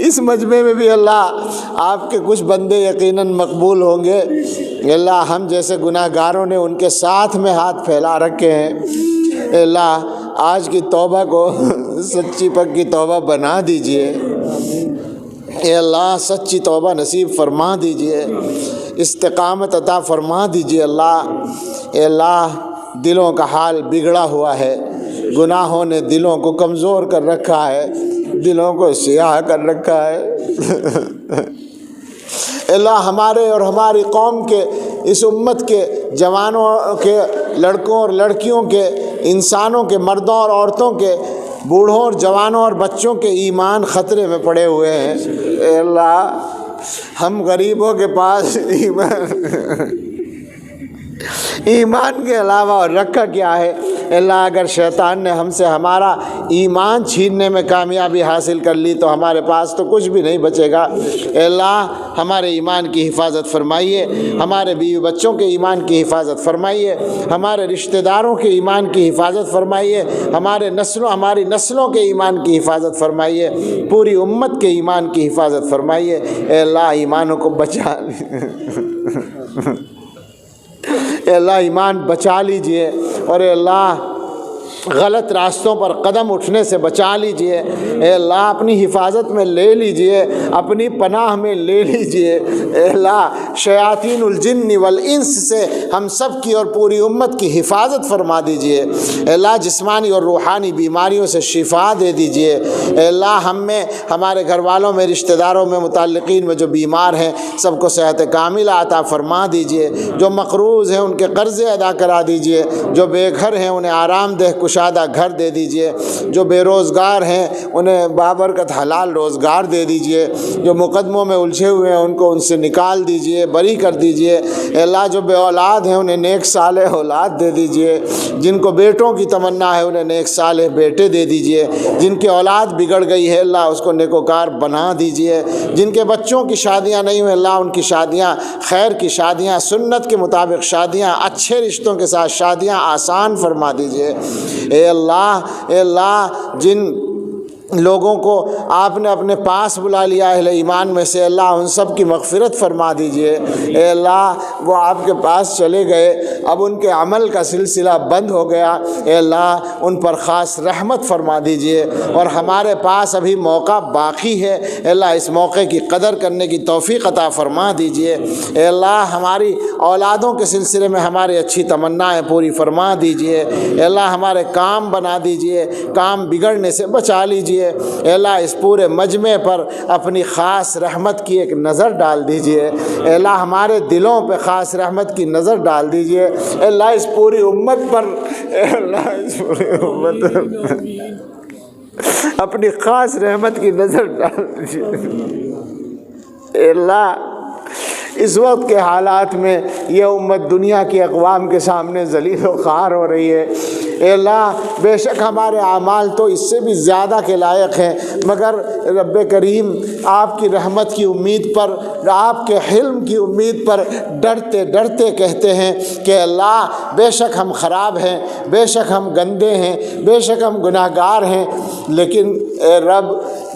اس مجمع میں بھی اللہ آپ کے کچھ بندے یقیناً مقبول ہوں گے۔ اے اللہ، ہم جیسے گناہ گاروں نے ان کے ساتھ میں ہاتھ پھیلا رکھے ہیں۔ اے اللہ، آج کی توبہ کو سچی پکی توبہ بنا دیجئے۔ اے اللہ، سچی توبہ نصیب فرما دیجئے، استقامت عطا فرما دیجئے۔ اللہ، اے اللہ، دلوں کا حال بگڑا ہوا ہے، گناہوں نے دلوں کو کمزور کر رکھا ہے، دلوں کو سیاہ کر رکھا ہے۔ اللہ، ہمارے اور ہماری قوم کے، اس امت کے جوانوں کے، لڑکوں اور لڑکیوں کے، انسانوں کے، مردوں اور عورتوں کے، بوڑھوں اور جوانوں اور بچوں کے ایمان خطرے میں پڑے ہوئے ہیں۔ اے اللہ، ہم غریبوں کے پاس ایمان کے علاوہ اور رکھا کیا ہے؟ اللہ، اگر شیطان نے ہم سے ہمارا ایمان چھیننے میں کامیابی حاصل کر لی تو ہمارے پاس تو کچھ بھی نہیں بچے گا۔ اے اللہ، ہمارے ایمان کی حفاظت فرمائیے، ہمارے بیوی بچوں کے ایمان کی حفاظت فرمائیے، ہمارے رشتہ داروں کے ایمان کی حفاظت فرمائیے، ہماری نسلوں کے ایمان کی حفاظت فرمائیے، پوری امت کے ایمان کی حفاظت فرمائیے۔ اے اللہ، ایمانوں کو بچا اے اللہ، ایمان بچا لیجئے، اور اے اللہ، غلط راستوں پر قدم اٹھنے سے بچا لیجئے۔ اے اللہ، اپنی حفاظت میں لے لیجئے، اپنی پناہ میں لے لیجئے۔ اے اللہ، شیاطین الجن والانس سے ہم سب کی اور پوری امت کی حفاظت فرما دیجئے۔ اے اللہ جسمانی اور روحانی بیماریوں سے شفا دے دیجئے۔ اے اللہ ہم میں، ہمارے گھر والوں میں، رشتہ داروں میں، متعلقین میں جو بیمار ہیں سب کو صحت کاملہ عطا فرما دیجئے۔ جو مقروض ہیں ان کے قرضے ادا کرا دیجئے۔ جو بے گھر ہیں انہیں آرام دہ کشادہ گھر دے دیجئے۔ جو بے روزگار ہیں انہیں بابرکت حلال روزگار دے دیجئے۔ جو مقدموں میں الجھے ہوئے ہیں ان کو ان سے نکال دیجئے، بری کر دیجئے۔ اے اللہ جو بے اولاد ہیں انہیں نیک صالح اولاد دے دیجئے۔ جن کو بیٹوں کی تمنا ہے انہیں نیک صالح بیٹے دے دیجئے۔ جن کی اولاد بگڑ گئی ہے اللہ اس کو نیکوکار بنا دیجئے۔ جن کے بچوں کی شادیاں نہیں ہوئی اللہ ان کی شادیاں خیر کی شادیاں، سنت کے مطابق شادیاں، اچھے رشتوں کے ساتھ شادیاں آسان فرما دیجئے۔ اے اللہ جن لوگوں کو آپ نے اپنے پاس بلا لیا اہل ایمان میں سے اللہ ان سب کی مغفرت فرما دیجئے۔ اے اللہ وہ آپ کے پاس چلے گئے، اب ان کے عمل کا سلسلہ بند ہو گیا، اے اللہ ان پر خاص رحمت فرما دیجئے۔ اور ہمارے پاس ابھی موقع باقی ہے، اے اللہ اس موقع کی قدر کرنے کی توفیق عطا فرما دیجئے۔ اے اللہ ہماری اولادوں کے سلسلے میں ہماری اچھی تمنائیں پوری فرما دیجئے۔ اے اللہ ہمارے کام بنا دیجئے، کام بگڑنے سے بچا لیجئے۔ اے اللہ اس پورے مجمع پر اپنی خاص رحمت کی ایک نظر ڈال دیجئے۔ اے اللہ ہمارے دلوں پہ خاص رحمت کی نظر ڈال دیجئے۔ اے اللہ اس پوری امت پر، اے اللہ اس پوری امت پر اپنی خاص رحمت کی نظر ڈال دیجئے۔ اے اللہ اس وقت کے حالات میں یہ امت دنیا کی اقوام کے سامنے ذلیل و خوار ہو رہی ہے۔ اے اللہ بے شک ہمارے اعمال تو اس سے بھی زیادہ کے لائق ہیں، مگر رب کریم آپ کی رحمت کی امید پر، آپ کے حلم کی امید پر ڈرتے ڈرتے کہتے ہیں کہ اللہ بے شک ہم خراب ہیں، بے شک ہم گندے ہیں، بے شک ہم گناہ گار ہیں، لیکن اے رب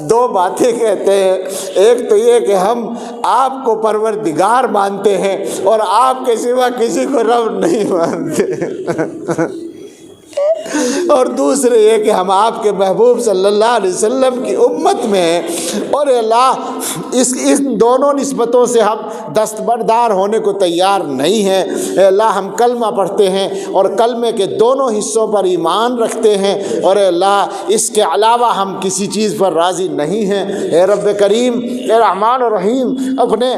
دو باتیں کہتے ہیں۔ ایک تو یہ کہ ہم آپ کو پروردگار مانتے ہیں اور آپ کے سوا کسی کو رب نہیں مانتے، اور دوسرے یہ کہ ہم آپ کے محبوب صلی اللہ علیہ وسلم کی امت میں ہیں، اور اللہ اس دونوں نسبتوں سے ہم دستبردار ہونے کو تیار نہیں ہیں۔ اے اللہ ہم کلمہ پڑھتے ہیں اور کلمے کے دونوں حصوں پر ایمان رکھتے ہیں، اور اے اللہ اس کے علاوہ ہم کسی چیز پر راضی نہیں ہیں۔ اے رب کریم، اے رحمان و رحیم، اپنے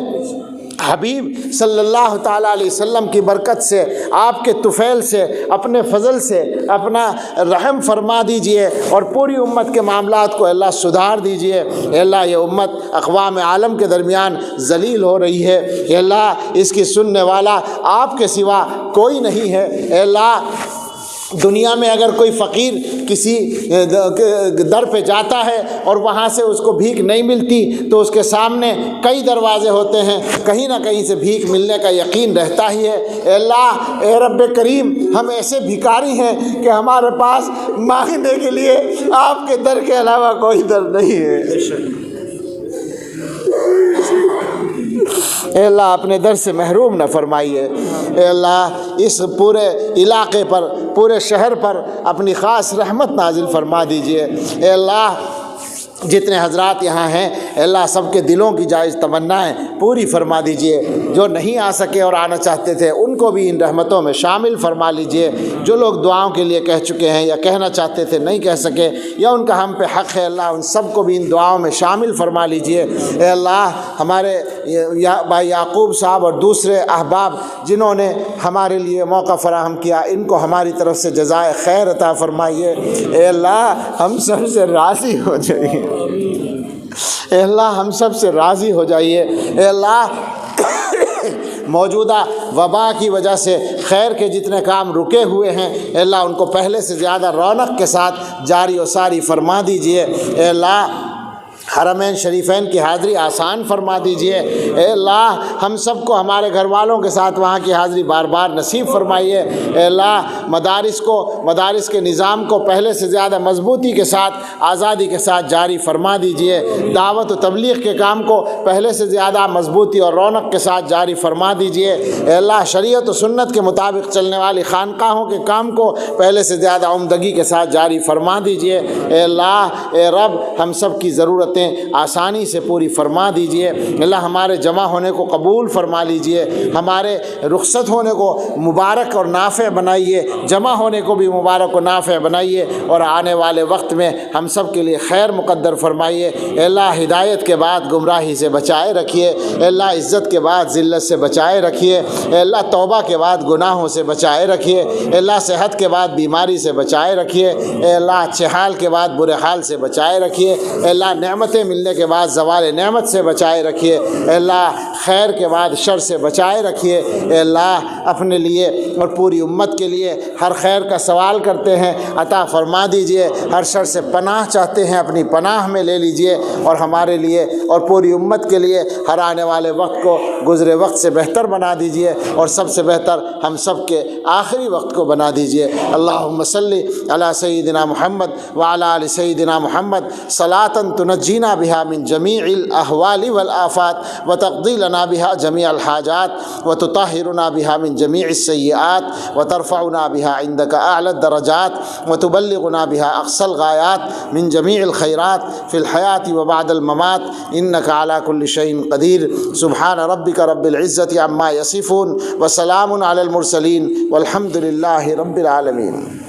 حبیب صلی اللہ تعالیٰ علیہ وسلم کی برکت سے، آپ کے طفیل سے، اپنے فضل سے اپنا رحم فرما دیجئے اور پوری امت کے معاملات کو اللہ سدھار دیجئے۔ اے اللہ یہ امت اقوام عالم کے درمیان ذلیل ہو رہی ہے، اے اللہ اس کی سننے والا آپ کے سوا کوئی نہیں ہے۔ اے اللہ دنیا میں اگر کوئی فقیر کسی در پہ جاتا ہے اور وہاں سے اس کو بھیک نہیں ملتی تو اس کے سامنے کئی دروازے ہوتے ہیں، کہیں نہ کہیں سے بھیک ملنے کا یقین رہتا ہی ہے۔ اے اللہ، اے رب کریم، ہم ایسے بھکاری ہیں کہ ہمارے پاس مانگنے کے لیے آپ کے در کے علاوہ کوئی در نہیں ہے۔ اے اللہ اپنے در سے محروم نہ فرمائیے۔ اے اللہ اس پورے علاقے پر، پورے شہر پر اپنی خاص رحمت نازل فرما دیجئے۔ اے اللہ جتنے حضرات یہاں ہیں اے اللہ سب کے دلوں کی جائز تمنائیں پوری فرما دیجئے۔ جو نہیں آ سکے اور آنا چاہتے تھے ان کو بھی ان رحمتوں میں شامل فرما لیجئے۔ جو لوگ دعاؤں کے لیے کہہ چکے ہیں یا کہنا چاہتے تھے نہیں کہہ سکے یا ان کا ہم پہ حق ہے، اللہ ان سب کو بھی ان دعاؤں میں شامل فرما لیجئے۔ اے اللہ ہمارے بھائی یعقوب صاحب اور دوسرے احباب جنہوں نے ہمارے لیے موقع فراہم کیا، ان کو ہماری طرف سے جزائے خیر عطا فرمائیے۔ اے اللہ ہم سب سے راضی ہو جائیے۔ اے اللہ ہم سب سے راضی ہو جائیے۔ اے اللہ موجودہ وبا کی وجہ سے خیر کے جتنے کام رکے ہوئے ہیں اے اللہ ان کو پہلے سے زیادہ رونق کے ساتھ جاری و ساری فرما دیجئے۔ اے اللہ حرمین شریفین کی حاضری آسان فرما دیجئے۔ اے اللہ ہم سب کو ہمارے گھر والوں کے ساتھ وہاں کی حاضری بار بار نصیب فرمائیے۔ اے اللہ مدارس کے نظام کو پہلے سے زیادہ مضبوطی کے ساتھ، آزادی کے ساتھ جاری فرما دیجئے۔ دعوت و تبلیغ کے کام کو پہلے سے زیادہ مضبوطی اور رونق کے ساتھ جاری فرما دیجئے۔ اے اللہ شریعت و سنت کے مطابق چلنے والی خانقاہوں کے کام کو پہلے سے زیادہ عمدگی کے ساتھ جاری فرما دیجئے۔ اے اللہ، اے رب ہم سب کی ضرورت نعمتیں آسانی سے پوری فرما دیجئے۔ اللہ ہمارے جمع ہونے کو قبول فرما لیجئے، ہمارے رخصت ہونے کو مبارک اور نافع بنائیے، جمع ہونے کو بھی مبارک و نافع بنائیے، اور آنے والے وقت میں ہم سب کے لیے خیر مقدر فرمائیے۔ اے اللہ ہدایت کے بعد گمراہی سے بچائے رکھیے، اے اللہ عزت کے بعد ذلت سے بچائے رکھیے، اے اللہ توبہ کے بعد گناہوں سے بچائے رکھیے، اے اللہ صحت کے بعد بیماری سے بچائے رکھیے، اے اللہ اچھے حال کے بعد برے حال سے بچائے رکھیے، اے اللہ نعمتیں ملنے کے بعد زوال نعمت سے بچائے رکھیے، اے اللہ خیر کے بعد شر سے بچائے رکھیے۔ اے اللہ اپنے لیے اور پوری امت کے لیے ہر خیر کا سوال کرتے ہیں، عطا فرما دیجئے، ہر شر سے پناہ چاہتے ہیں، اپنی پناہ میں لے لیجئے، اور ہمارے لیے اور پوری امت کے لیے ہر آنے والے وقت کو گزرے وقت سے بہتر بنا دیجئے، اور سب سے بہتر ہم سب کے آخری وقت کو بنا دیجئے۔ اللہم صلی علی سیدنا محمد وعلی آل سیدنا محمد صلاۃ تنجینا بہا من جمیع الاحوال والآفات وتقضی لنا بہا جمیع الحاجات وتطہرنا بہا من جمیع السیئات وترفعنا بہا عندک اعلی الدرجات وتبلغنا بہا اقصى الغایات من جمیع الخیرات فی الحیاة وبعد الممات انک علی کل شیء قدیر۔ سبحان ربک رب العزة عما یصفون وسلام علی المرسلین والحمد للہ رب العالمین۔